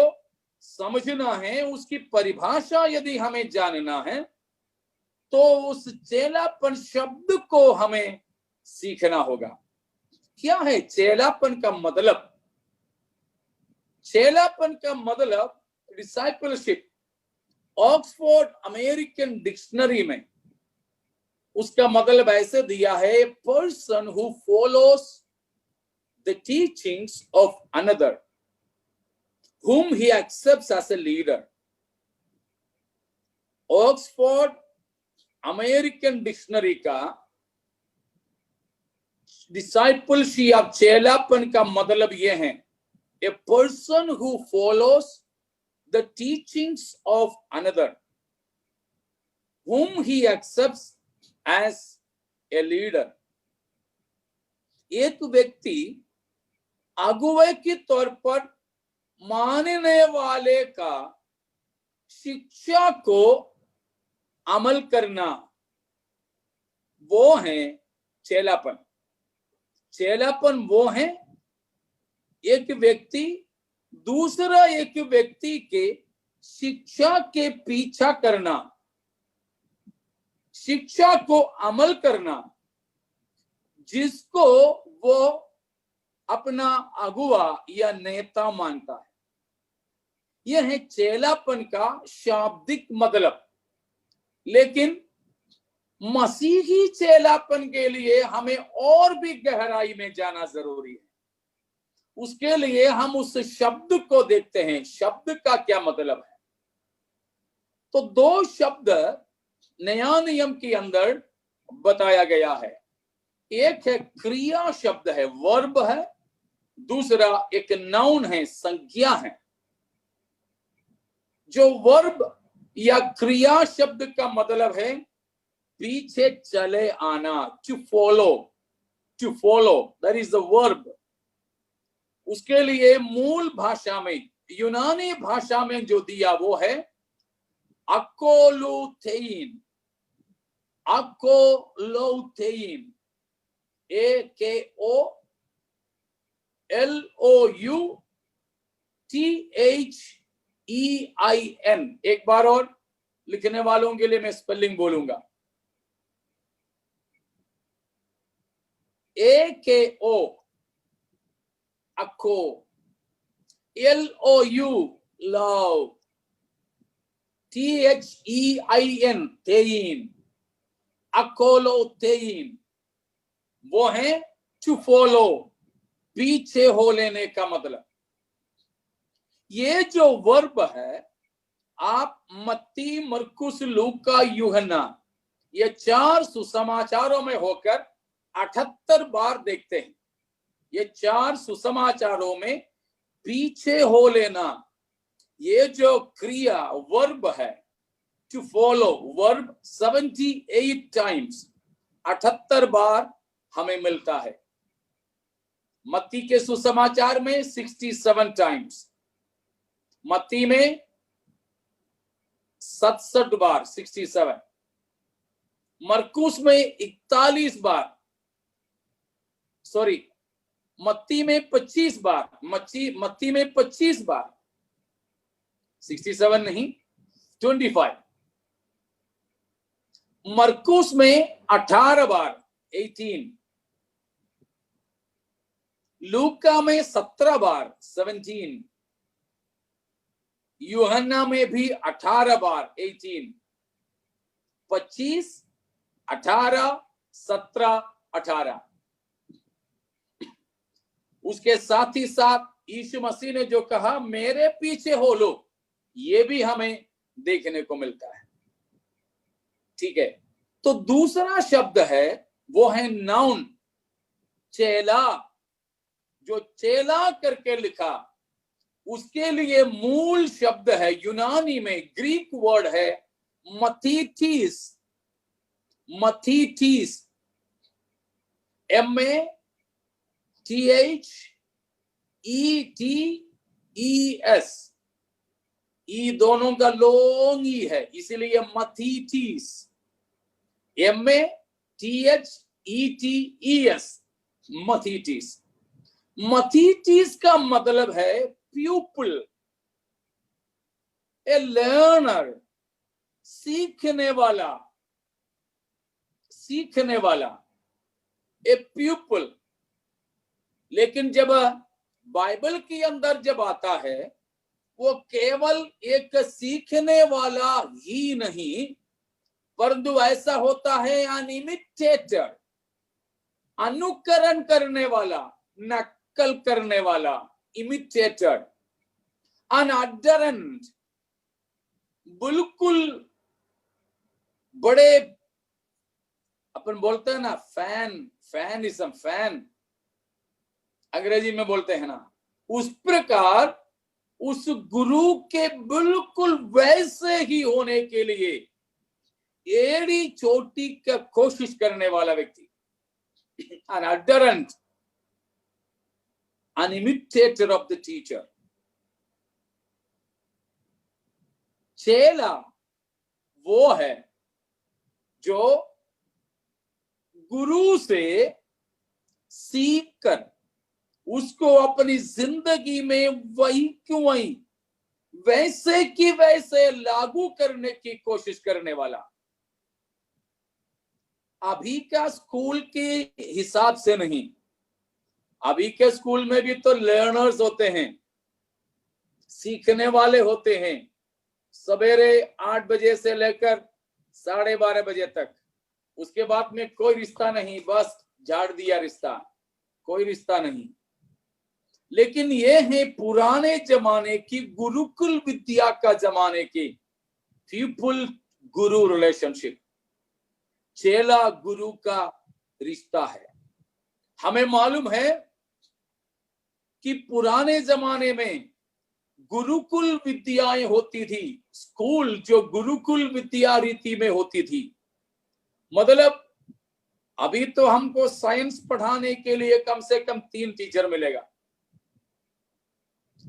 समझना है, उसकी परिभाषा यदि हमें जानना है, तो उस चेलापन शब्द को हमें सीखना होगा। क्या है चेलापन का मतलब? चेलापन का मतलब, डिसाइपलशिप, ऑक्सफोर्ड अमेरिकन डिक्शनरी में उसका मतलब ऐसे दिया है, person who follows the teachings of another whom he accepts as a leader. Oxford American dictionary का डिसाइपलशिप या चेलापन का मतलब यह है, a person who follows the teachings of another whom he accepts as a leader. एक व्यक्ति अगुवे के तौर पर मानने वाले का शिक्षा को अमल करना, वो है चेलापन। चेलापन वो है एक व्यक्ति दूसरा एक व्यक्ति के शिक्षा के पीछा करना, शिक्षा को अमल करना, जिसको वो अपना अगुवा या नेता मानता है। यह है चेलापन का शाब्दिक मतलब। लेकिन मसीही चेलापन के लिए हमें और भी गहराई में जाना जरूरी है। उसके लिए हम उस शब्द को देखते हैं, शब्द का क्या मतलब है। तो दो शब्द नया नियम के अंदर बताया गया है। एक है क्रिया शब्द है, वर्ब है, दूसरा एक नाउन है, संज्ञा है। जो वर्ब या क्रिया शब्द का मतलब है पीछे चले आना, to follow, that is the verb. उसके लिए मूल भाषा में, यूनानी भाषा में जो दिया वो है अकोलुथेइन, अकोलुथेइन, AKOLOUTHEIN। एक बार और लिखने वालों के लिए मैं स्पेलिंग बोलूंगा। AKO अको, LOU love, THEIN thein, अकोलोथेइन, वो है टू फॉलो, पीछे हो लेने का मतलब। ये जो वर्ब है आप मत्ती, मरकुस, लूका, यूहन्ना, ये 4 सुसमाचारों में होकर 78 बार देखते हैं। ये 4 सुसमाचारों में पीछे हो लेना, ये जो क्रिया वर्ब है टू फॉलो, वर्ब 78 टाइम्स, 78 बार हमें मिलता है। मत्ती के सुसमाचार में 67 टाइम्स, मत्ती में 67 बार, 67, मरकुस में 41 बार, सॉरी मत्ती में 25 बार, मत्ती में 25 बार, 67 नहीं 25, मरकुस में 18 बार, 18, लूका में 17 बार, 17, यूहन्ना में भी 18 बार, 18, 25, 18, 17, 18। उसके साथ ही साथ यीशु मसीह ने जो कहा मेरे पीछे हो लो, ये भी हमें देखने को मिलता है। ठीक है, तो दूसरा शब्द है वो है नाउन, चेला। जो चेला करके लिखा उसके लिए मूल शब्द है यूनानी में, ग्रीक वर्ड है मथीटीस, मथीटीस, MATHETES, ई दोनों का लोंग ई है, इसीलिए मथीटीस, MATHETES, मथीटीस। मथीटीस का मतलब है प्यूपल, ए लर्नर, सीखने वाला, सीखने वाला, ए प्यूपल। लेकिन जब बाइबल के अंदर जब आता है वो केवल एक सीखने वाला ही नहीं, परंतु ऐसा होता है एन इमिटेटर, अनुकरण करने वाला, नकल करने वाला, इमिटेटर, अन अडरेंट, बिल्कुल बड़े, अपन बोलते हैं ना फैन, फैनिज्म, फैन अंग्रेजी में बोलते हैं ना, उस प्रकार उस गुरु के बिल्कुल वैसे ही होने के लिए एड़ी चोटी का कोशिश करने वाला व्यक्ति, an adherent, an imitator of the teacher। चेला वो है जो गुरु से सीख कर उसको अपनी जिंदगी में वही क्यों वही वैसे की वैसे लागू करने की कोशिश करने वाला। अभी का स्कूल के हिसाब से नहीं, अभी के स्कूल में भी तो लर्नर्स होते हैं, सीखने वाले होते हैं। सवेरे 8 बजे से लेकर 12:30 बजे तक, उसके बाद में कोई रिश्ता नहीं, बस झाड़ दिया रिश्ता, कोई रिश्ता नहीं। लेकिन ये है पुराने जमाने की गुरुकुल विद्या का जमाने की पीपुल गुरु रिलेशनशिप, चेला गुरु का रिश्ता है। हमें मालूम है कि पुराने जमाने में गुरुकुल विद्याएं होती थी, स्कूल जो गुरुकुल विद्या रीति में होती थी। मतलब अभी तो हमको साइंस पढ़ाने के लिए कम से कम 3 टीचर मिलेगा,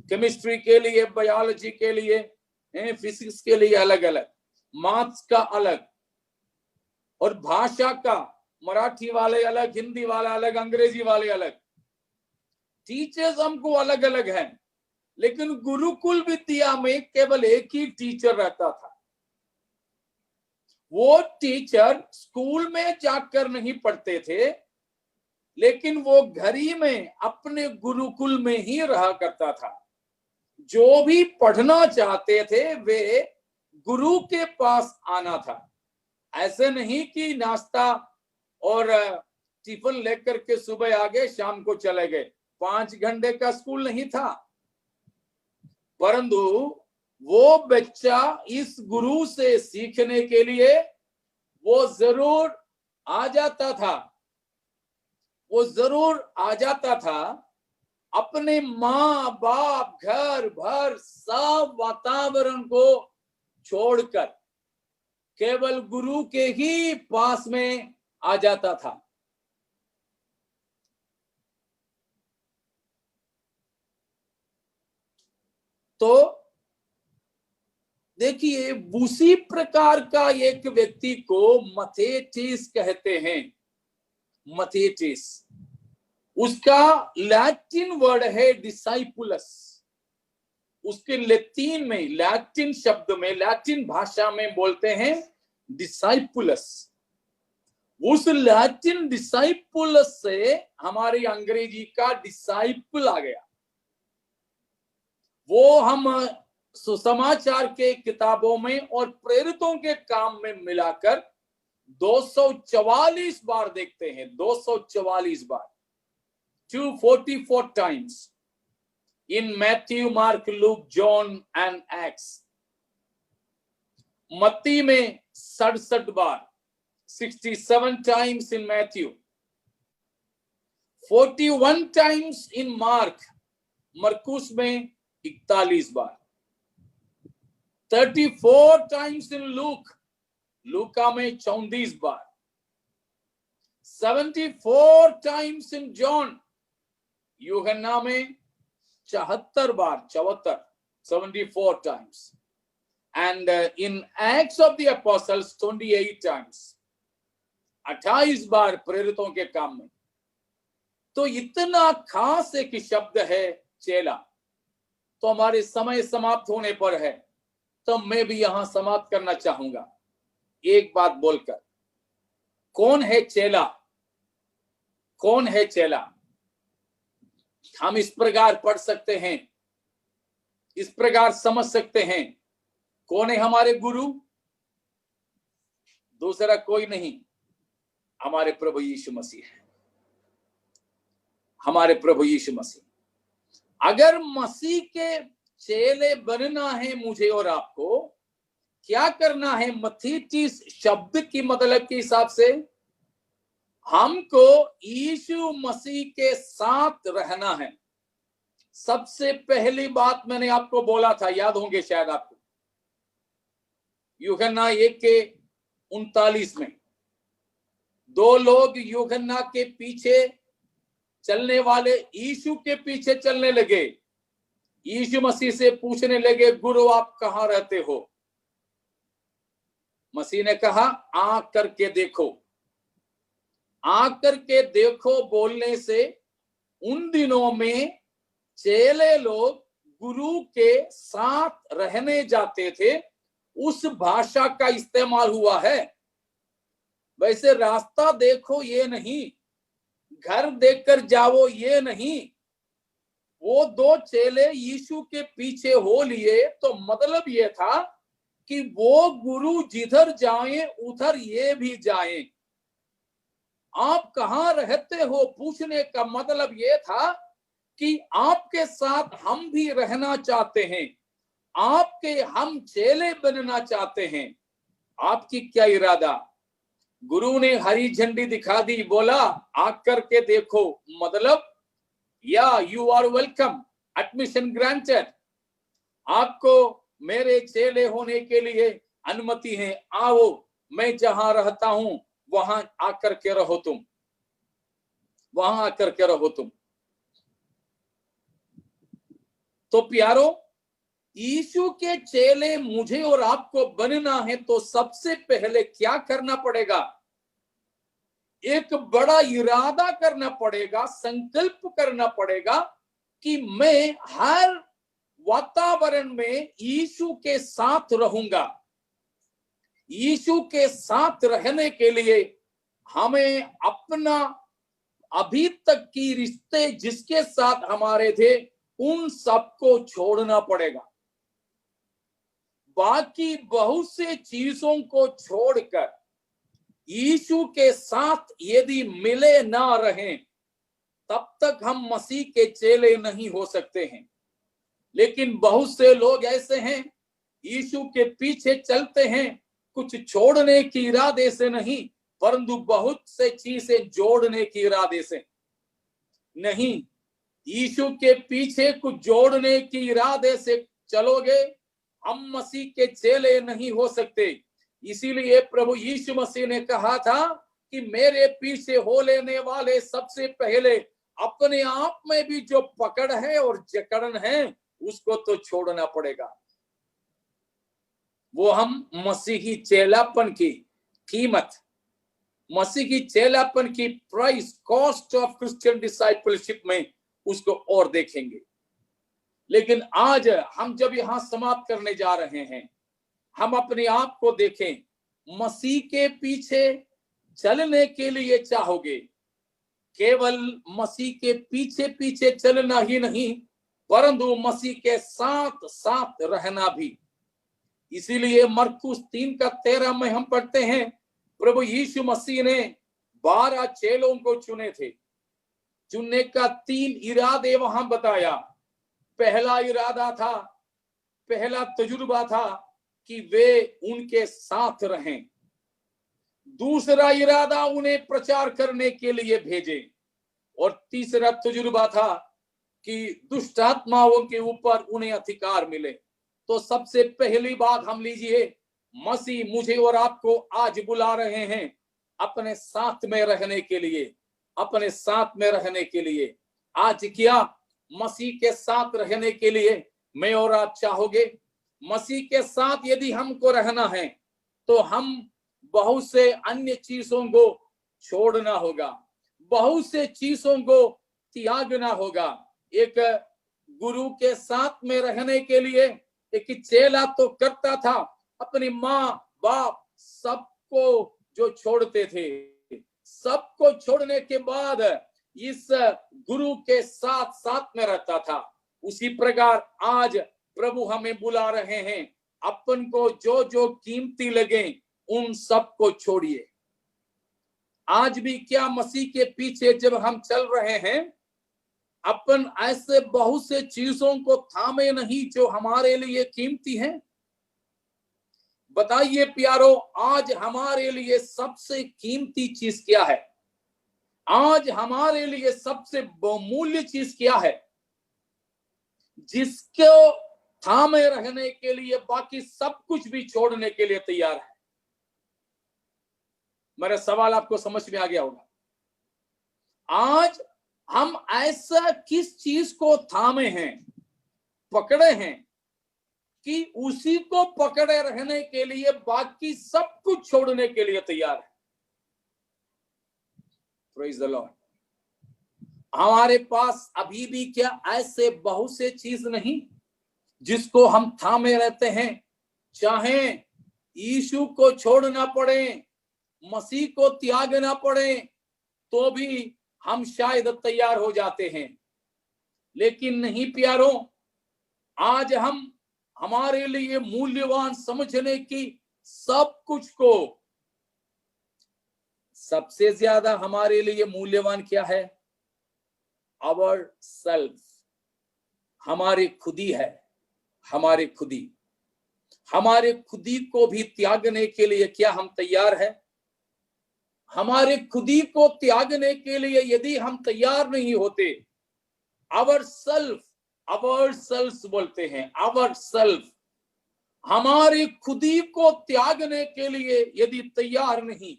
केमिस्ट्री के लिए, बायोलॉजी के लिए, फिजिक्स के लिए अलग अलग, मैथ्स का अलग, और भाषा का मराठी वाले अलग, हिंदी वाला अलग, अंग्रेजी वाले अलग। टीचर्स हमको अलग अलग हैं, लेकिन गुरुकुल विद्या में केवल एक ही टीचर रहता था। वो टीचर स्कूल में जाकर नहीं पढ़ते थे, लेकिन वो घर ही में अपने गुरुकुल में ही रहा करता था। जो भी पढ़ना चाहते थे वे गुरु के पास आना था। ऐसे नहीं कि नाश्ता और टिफिन लेकर के सुबह आ गए, शाम को चले गए। 5 घंटे का स्कूल नहीं था, परंतु वो बच्चा इस गुरु से सीखने के लिए वो जरूर आ जाता था। वो जरूर आ जाता था, अपने माँ बाप, घर भर सब वातावरण को छोड़कर केवल गुरु के ही पास में आ जाता था। तो देखिए, उसी प्रकार का एक व्यक्ति को मथेटिस कहते हैं। मथेटिस, उसका लैटिन वर्ड है डिसाइपुलस। उसके लैटिन में, लैटिन शब्द में, लैटिन भाषा में बोलते हैं डिसाइपुलस। उस लैटिन डिसाइपुलस से हमारी अंग्रेजी का डिसाइपल आ गया। वो हम सुसमाचार के किताबों में और प्रेरितों के काम में मिलाकर 244 बार देखते हैं। 244 बार, 244 times in Matthew, Mark, Luke, John and Acts. मत्ती में 67 बार, 67 times in Matthew, 41 times in Mark, मरकुस में 41 बार, 34 times in Luke, लूका में 34 बार, 74 times in John, यूहन्ना में 74 बार, 74 times, and in Acts of the Apostles 28 times, 28 बार प्रेरितों के काम में। तो इतना खास एक शब्द है चेला। तो हमारे समय समाप्त होने पर है, तो मैं भी यहां समाप्त करना चाहूंगा एक बात बोलकर। कौन है चेला? कौन है चेला? हम इस प्रकार पढ़ सकते हैं, इस प्रकार समझ सकते हैं। कौन है हमारे गुरु? दूसरा कोई नहीं, हमारे प्रभु यीशु मसीह है। हमारे प्रभु यीशु मसीह। अगर मसीह के चेले बनना है मुझे और आपको, क्या करना है? मथेटिस शब्द की मतलब के हिसाब से हमको यीशु मसीह के साथ रहना है। सबसे पहली बात मैंने आपको बोला था, याद होंगे शायद आपको, यूहन्ना 1:39 में 2 लोग यूहन्ना के पीछे चलने वाले यीशु के पीछे चलने लगे। यीशु मसीह से पूछने लगे, गुरु आप कहां रहते हो? मसीह ने कहा, आ करके देखो। आकर के देखो बोलने से उन दिनों में चेले लोग गुरु के साथ रहने जाते थे, उस भाषा का इस्तेमाल हुआ है। वैसे रास्ता देखो ये नहीं, घर देखकर जाओ ये नहीं। वो दो चेले यीशु के पीछे हो लिए तो मतलब ये था कि वो गुरु जिधर जाएं उधर ये भी जाएं। आप कहाँ रहते हो पूछने का मतलब ये था कि आपके साथ हम भी रहना चाहते हैं, आपके हम चेले बनना चाहते हैं। आपकी क्या इरादा? गुरु ने हरी झंडी दिखा दी, बोला आकर के देखो, मतलब या you are welcome, admission granted, आपको मेरे चेले होने के लिए अनुमति है, आओ, मैं जहां रहता हूं वहां आकर के रहो तुम, वहां आकर के रहो तुम। तो प्यारो, यीशु के चेले मुझे और आपको बनना है तो सबसे पहले क्या करना पड़ेगा? एक बड़ा इरादा करना पड़ेगा, संकल्प करना पड़ेगा कि मैं हर वातावरण में यीशु के साथ रहूंगा। यीशु के साथ रहने के लिए हमें अपना अभी तक की रिश्ते जिसके साथ हमारे थे उन सबको छोड़ना पड़ेगा। बाकी बहुत से चीजों को छोड़कर यीशु के साथ यदि मिले ना रहें तब तक हम मसीह के चेले नहीं हो सकते हैं। लेकिन बहुत से लोग ऐसे हैं, यीशु के पीछे चलते हैं, कुछ छोड़ने की इरादे से नहीं, परंतु बहुत से चीजें जोड़ने की इरादे से। नहीं, यीशु के पीछे कुछ जोड़ने की इरादे से चलोगे, हम मसीह के चेले नहीं हो सकते। इसीलिए प्रभु यीशु मसीह ने कहा था कि मेरे पीछे हो लेने वाले सबसे पहले अपने आप में भी जो पकड़ है और जकड़न है उसको तो छोड़ना पड़ेगा। वो हम मसीही चेलापन की कीमत, मसीह की चेलापन की price, cost of Christian discipleship में उसको और देखेंगे। लेकिन आज हम जब यहां समाप्त करने जा रहे हैं, हम अपने आप को देखें, मसीह के पीछे चलने के लिए चाहोगे, केवल मसीह के पीछे पीछे चलना ही नहीं परंतु मसीह के साथ साथ रहना भी। इसीलिए मरकुस 3:13 में हम पढ़ते हैं, प्रभु यीशु मसीह ने 12 चेलों को चुने थे। चुनने का 3 इरादे वहां बताया। पहला इरादा था, पहला तजुर्बा था कि वे उनके साथ रहें। दूसरा इरादा उन्हें प्रचार करने के लिए भेजे। और तीसरा तजुर्बा था कि दुष्ट आत्माओं के ऊपर उन्हें अधिकार मिले। तो सबसे पहली बात हम लीजिए, मसीह मुझे और आपको आज बुला रहे हैं अपने साथ में रहने के लिए, अपने साथ में रहने के लिए। आज क्या मसीह के साथ रहने के लिए मैं और आप चाहोगे? मसीह के साथ यदि हमको रहना है तो हम बहुत से अन्य चीजों को छोड़ना होगा, बहुत से चीजों को त्यागना होगा। एक गुरु के साथ में रहने के लिए एक चेला तो करता था, अपनी माँ बाप सबको जो छोड़ते थे, सबको छोड़ने के बाद इस गुरु के साथ साथ में रहता था। उसी प्रकार आज प्रभु हमें बुला रहे हैं, अपन को जो जो कीमती लगे उन सबको छोड़िए। आज भी क्या मसीह के पीछे जब हम चल रहे हैं, अपन ऐसे बहुत से चीजों को थामे नहीं जो हमारे लिए कीमती हैं? बताइए प्यारो, आज हमारे लिए सबसे कीमती चीज क्या है? आज हमारे लिए सबसे बहुमूल्य चीज क्या है जिसको थामे रहने के लिए बाकी सब कुछ भी छोड़ने के लिए तैयार है? मेरा सवाल आपको समझ में आ गया होगा। आज हम ऐसा किस चीज को थामे हैं, पकड़े हैं कि उसी को पकड़े रहने के लिए बाकी सब कुछ छोड़ने के लिए तैयार है? Praise the Lord. हमारे पास अभी भी क्या ऐसे बहुत से चीज नहीं जिसको हम थामे रहते हैं, चाहे यीशु को छोड़ना पड़े, मसीह को त्यागना पड़े, तो भी हम शायद तैयार हो जाते हैं। लेकिन नहीं प्यारों, आज हम हमारे लिए मूल्यवान समझने की सब कुछ को, सबसे ज्यादा हमारे लिए मूल्यवान क्या है? आवर सेल्फ, हमारी खुदी है। हमारे खुदी को भी त्यागने के लिए क्या हम तैयार हैं? हमारे खुदी को त्यागने के लिए यदि हम तैयार नहीं होते, आवर सेल्फ बोलते हैं, आवर सेल्फ, हमारी खुदी को त्यागने के लिए यदि तैयार नहीं,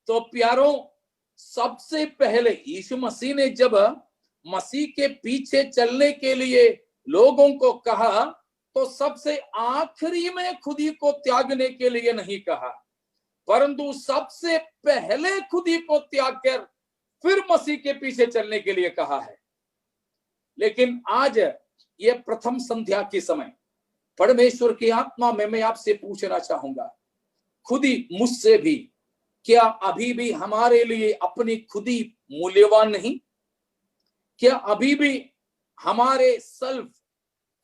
तो प्यारों, सबसे पहले यीशु मसीह ने जब मसीह के पीछे चलने के लिए लोगों को कहा, तो सबसे आखिरी में खुदी को त्यागने के लिए नहीं कहा, परंतु सबसे पहले खुदी को त्याग कर फिर मसीह के पीछे चलने के लिए कहा है। लेकिन आज ये प्रथम संध्या के समय परमेश्वर की आत्मा में मैं आपसे पूछना चाहूंगा, खुदी मुझसे भी, क्या अभी भी हमारे लिए अपनी खुदी मूल्यवान नहीं? क्या अभी भी हमारे सेल्फ,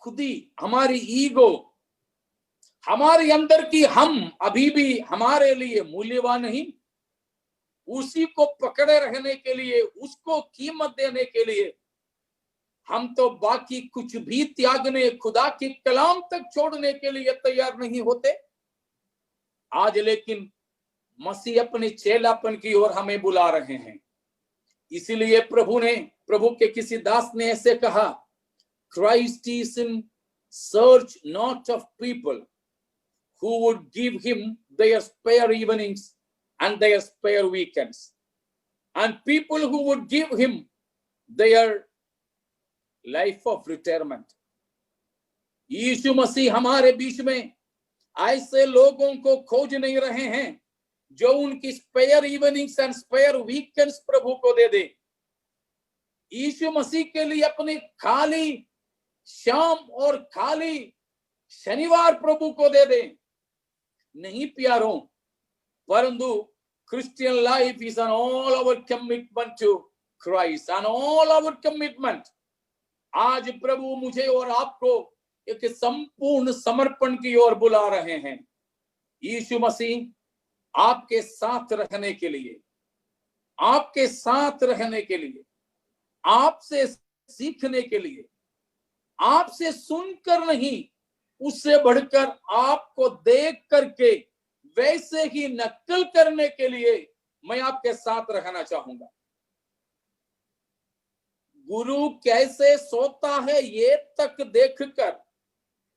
खुदी, हमारी ईगो, हमारे अंदर की हम अभी भी हमारे लिए मूल्यवान नहीं? उसी को पकड़े रहने के लिए, उसको कीमत देने के लिए हम तो बाकी कुछ भी त्यागने, खुदा की कलाम तक छोड़ने के लिए तैयार नहीं होते। आज लेकिन मसीह अपने चेलापन की ओर हमें बुला रहे हैं। इसीलिए प्रभु के किसी दास ने ऐसे कहा, Christ is in search not of people who would give him their spare evenings and their spare weekends, and people who would give him their life of retirement. यीशु मसीह हमारे बीच में ऐसे लोगों को खोज नहीं रहे हैं जो उनकी spare evenings and spare weekends प्रभु को दे दे। यीशु मसीह के लिए अपनी खाली शाम और खाली शनिवार प्रभु को दे दे, नहीं प्यारों, परंतु Christian life is an all our commitment to Christ, an all our commitment. आज प्रभु मुझे और आपको एक संपूर्ण समर्पण की ओर बुला रहे हैं। यीशु मसीह आपके साथ रहने के लिए, आपके साथ रहने के लिए, आपसे सीखने के लिए, आपसे सुनकर नहीं, उससे बढ़कर आपको देख करके वैसे ही नकल करने के लिए मैं आपके साथ रहना चाहूंगा। गुरु कैसे सोता है ये तक देखकर,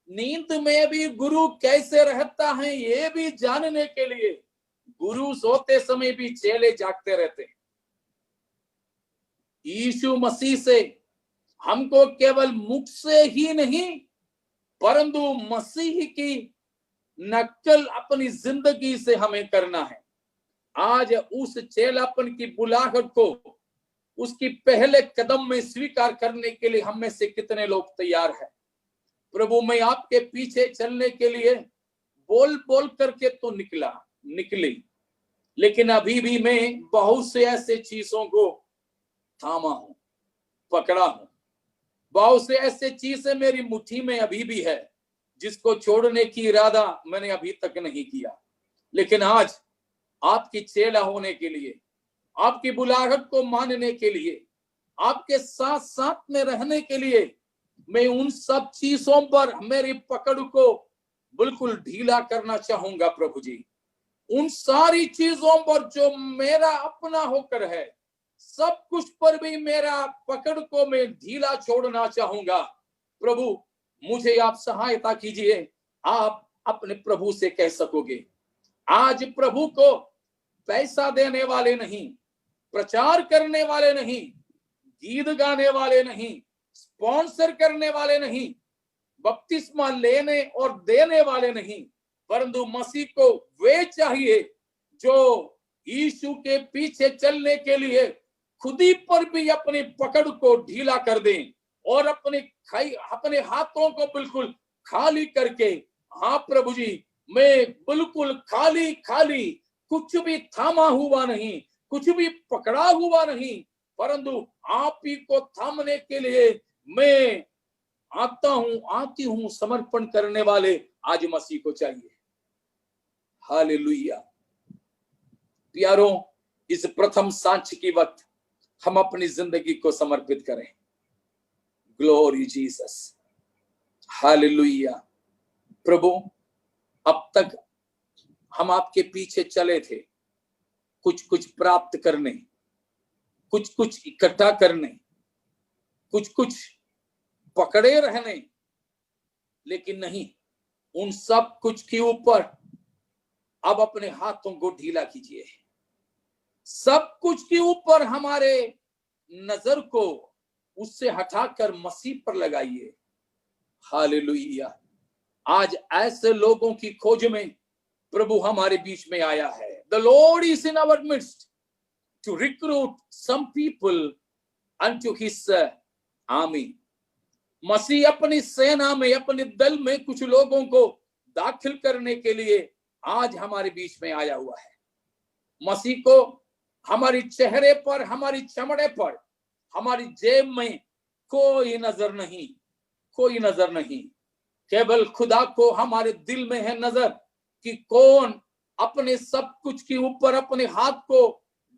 नींद में भी गुरु कैसे रहता है ये भी जानने के लिए गुरु सोते समय भी चेले जागते रहते हैं। यीशु मसीह से हमको केवल मुख से ही नहीं, परंतु मसीह की नकल अपनी जिंदगी से हमें करना है। आज उस चेलापन की बुलाहट को उसकी पहले कदम में स्वीकार करने के लिए हम में से कितने लोग तैयार हैं? प्रभु, मैं आपके पीछे चलने के लिए बोल बोल करके तो निकली, लेकिन अभी भी मैं बहुत से ऐसे चीजों को थामा हूं, पकड़ा हूं। बहुत से ऐसे चीजें मेरी मुट्ठी में अभी भी है जिसको छोड़ने की इरादा मैंने अभी तक नहीं किया। लेकिन आज आपकी चेला होने के लिए, आपकी बुलाहट को मानने के लिए, आपके साथ साथ में रहने के लिए मैं उन सब चीजों पर मेरी पकड़ को बिल्कुल ढीला करना चाहूंगा। प्रभु जी, उन सारी चीजों पर जो मेरा अपना होकर है, सब कुछ पर भी मेरा पकड़ को मैं ढीला छोड़ना चाहूंगा। प्रभु, मुझे आप सहायता कीजिए। आप अपने प्रभु से कह सकोगे। आज प्रभु को पैसा देने वाले नहीं, प्रचार करने वाले नहीं, गीत गाने वाले नहीं, स्पॉन्सर करने वाले नहीं, बपतिस्मा लेने और देने वाले नहीं, परंतु मसीह को वे चाहिए जो यीशु के पीछे चलने के लिए खुद ही पर भी अपनी पकड़ को ढीला कर दें और अपने हाथों को बिल्कुल खाली करके, हाँ प्रभु जी, मैं बिल्कुल खाली खाली, कुछ भी थामा हुआ नहीं, कुछ भी पकड़ा हुआ नहीं, परंतु आप ही को थामने के लिए मैं आता हूं, आती हूं। समर्पण करने वाले आज मसीह को चाहिए। हालेलुया। प्यारों, इस प्रथम सांच की वक्त हम अपनी जिंदगी को समर्पित करें। Glory Jesus. हालेलुया। प्रभु, अब तक हम आपके पीछे चले थे, कुछ कुछ प्राप्त करने, कुछ कुछ इकट्ठा करने, कुछ कुछ पकड़े रहने, लेकिन नहीं, उन सब कुछ के ऊपर अब अपने हाथों को ढीला कीजिए। सब कुछ के ऊपर हमारे नजर को उससे हटाकर मसीह पर लगाइए। हालेलुया। आज ऐसे लोगों की खोज में प्रभु हमारे बीच में आया है। The Lord is in our midst to recruit some people unto his army. मसीह अपनी सेना में, अपने दल में कुछ लोगों को दाखिल करने के लिए आज हमारे बीच में आया हुआ है। मसीह को हमारी चेहरे पर, हमारी चमड़े पर, हमारी जेब में कोई नजर नहीं, कोई नजर नहीं। केवल खुदा को हमारे दिल में है नजर कि कौन अपने सब कुछ के ऊपर अपने हाथ को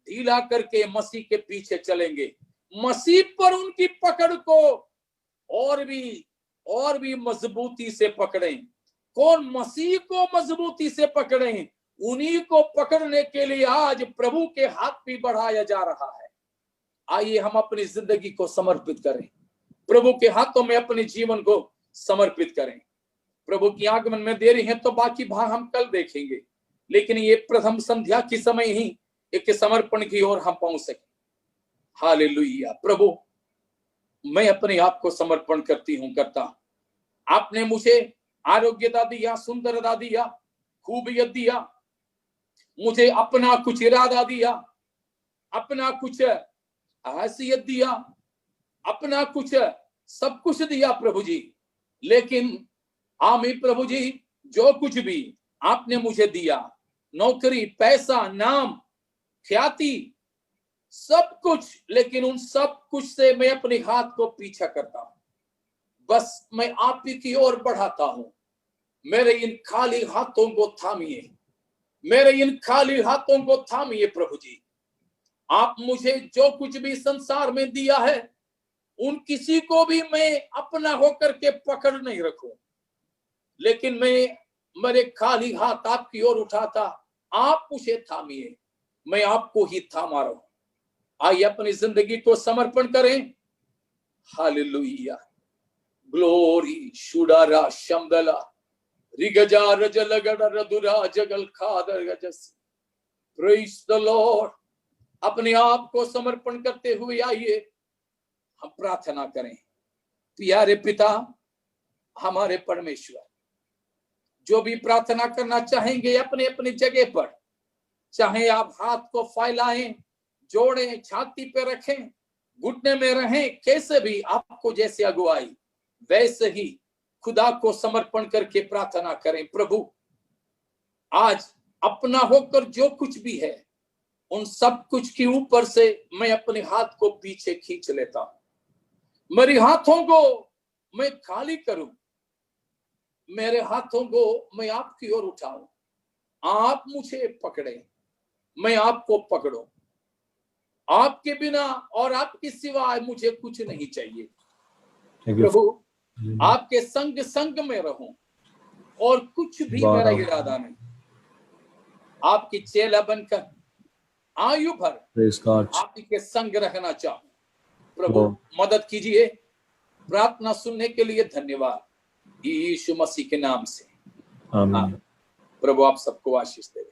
ढीला करके मसीह के पीछे चलेंगे। मसीह पर उनकी पकड़ को और भी मजबूती से पकड़ें। कौन मसीह को मजबूती से पकड़ें, उन्हीं को पकड़ने के लिए आज प्रभु के हाथ भी बढ़ाया जा रहा है। आइए हम अपनी जिंदगी को समर्पित करें, प्रभु के हाथों में अपने जीवन को समर्पित करें। प्रभु की आगमन में देरी है तो बाकी भाग हम कल देखेंगे, लेकिन ये प्रथम संध्या की समय ही एक समर्पण की ओर हम पहुंच सके। हालेलुया। प्रभु, मैं अपने आप को समर्पण करती हूं, करता। आपने मुझे आरोग्यता दिया, सुंदरता दिया, खूबियत दिया, मुझे अपना कुछ इरादा दिया, अपना कुछ हैसियत दिया, अपना कुछ सब कुछ दिया प्रभु जी। लेकिन आमीन प्रभु जी, जो कुछ भी आपने मुझे दिया, नौकरी, पैसा, नाम, ख्याति, सब कुछ, लेकिन उन सब कुछ से मैं अपने हाथ को पीछा करता हूं। बस मैं आप ही की ओर बढ़ाता हूं। मेरे इन खाली हाथों को थामिए, मेरे इन खाली हाथों को थामिए प्रभु जी। आप मुझे जो कुछ भी संसार में दिया है, उन किसी को भी मैं अपना होकर के पकड़ नहीं रखूं, लेकिन मैं मेरे खाली हाथ आपकी ओर उठाता, आप मुझे थामिए, मैं आपको ही थामा रहूं। आइए अपनी जिंदगी को समर्पण करें। हालेलुया। ग्लोरी शुडारा शमदला रिगजा रजलगड़ रदुरा जगल खादर गजस। Praise the Lord. अपने आप को समर्पण करते हुए आइए हम प्रार्थना करें। प्यारे पिता, हमारे परमेश्वर, जो भी प्रार्थना करना चाहेंगे अपने अपने जगह पर, चाहे आप हाथ को फैलाएं, जोड़ें, छाती पे रखें, घुटने में रहें, कैसे भी आपको जैसे अगुवाई, वैसे ही खुदा को समर्पण करके प्रार्थना करें। प्रभु, आज अपना होकर जो कुछ भी है, उन सब कुछ के ऊपर से मैं अपने हाथ को पीछे खींच लेता हूं। मेरे हाथों को मैं खाली करूं, मेरे हाथों को मैं आपकी ओर उठाऊं। आप मुझे पकड़े, मैं आपको पकड़ूं। आपके बिना और आपके सिवाय मुझे कुछ नहीं चाहिए। प्रभु, आपके संग संग में रहूं और कुछ भी मेरा इरादा नहीं। आपकी चेला बनकर आयु भर आप के संग रहना चाहूं। प्रभु, मदद कीजिए। प्रार्थना सुनने के लिए धन्यवाद, यीशु मसीह के नाम से आमीन। प्रभु आप सबको आशीष दे।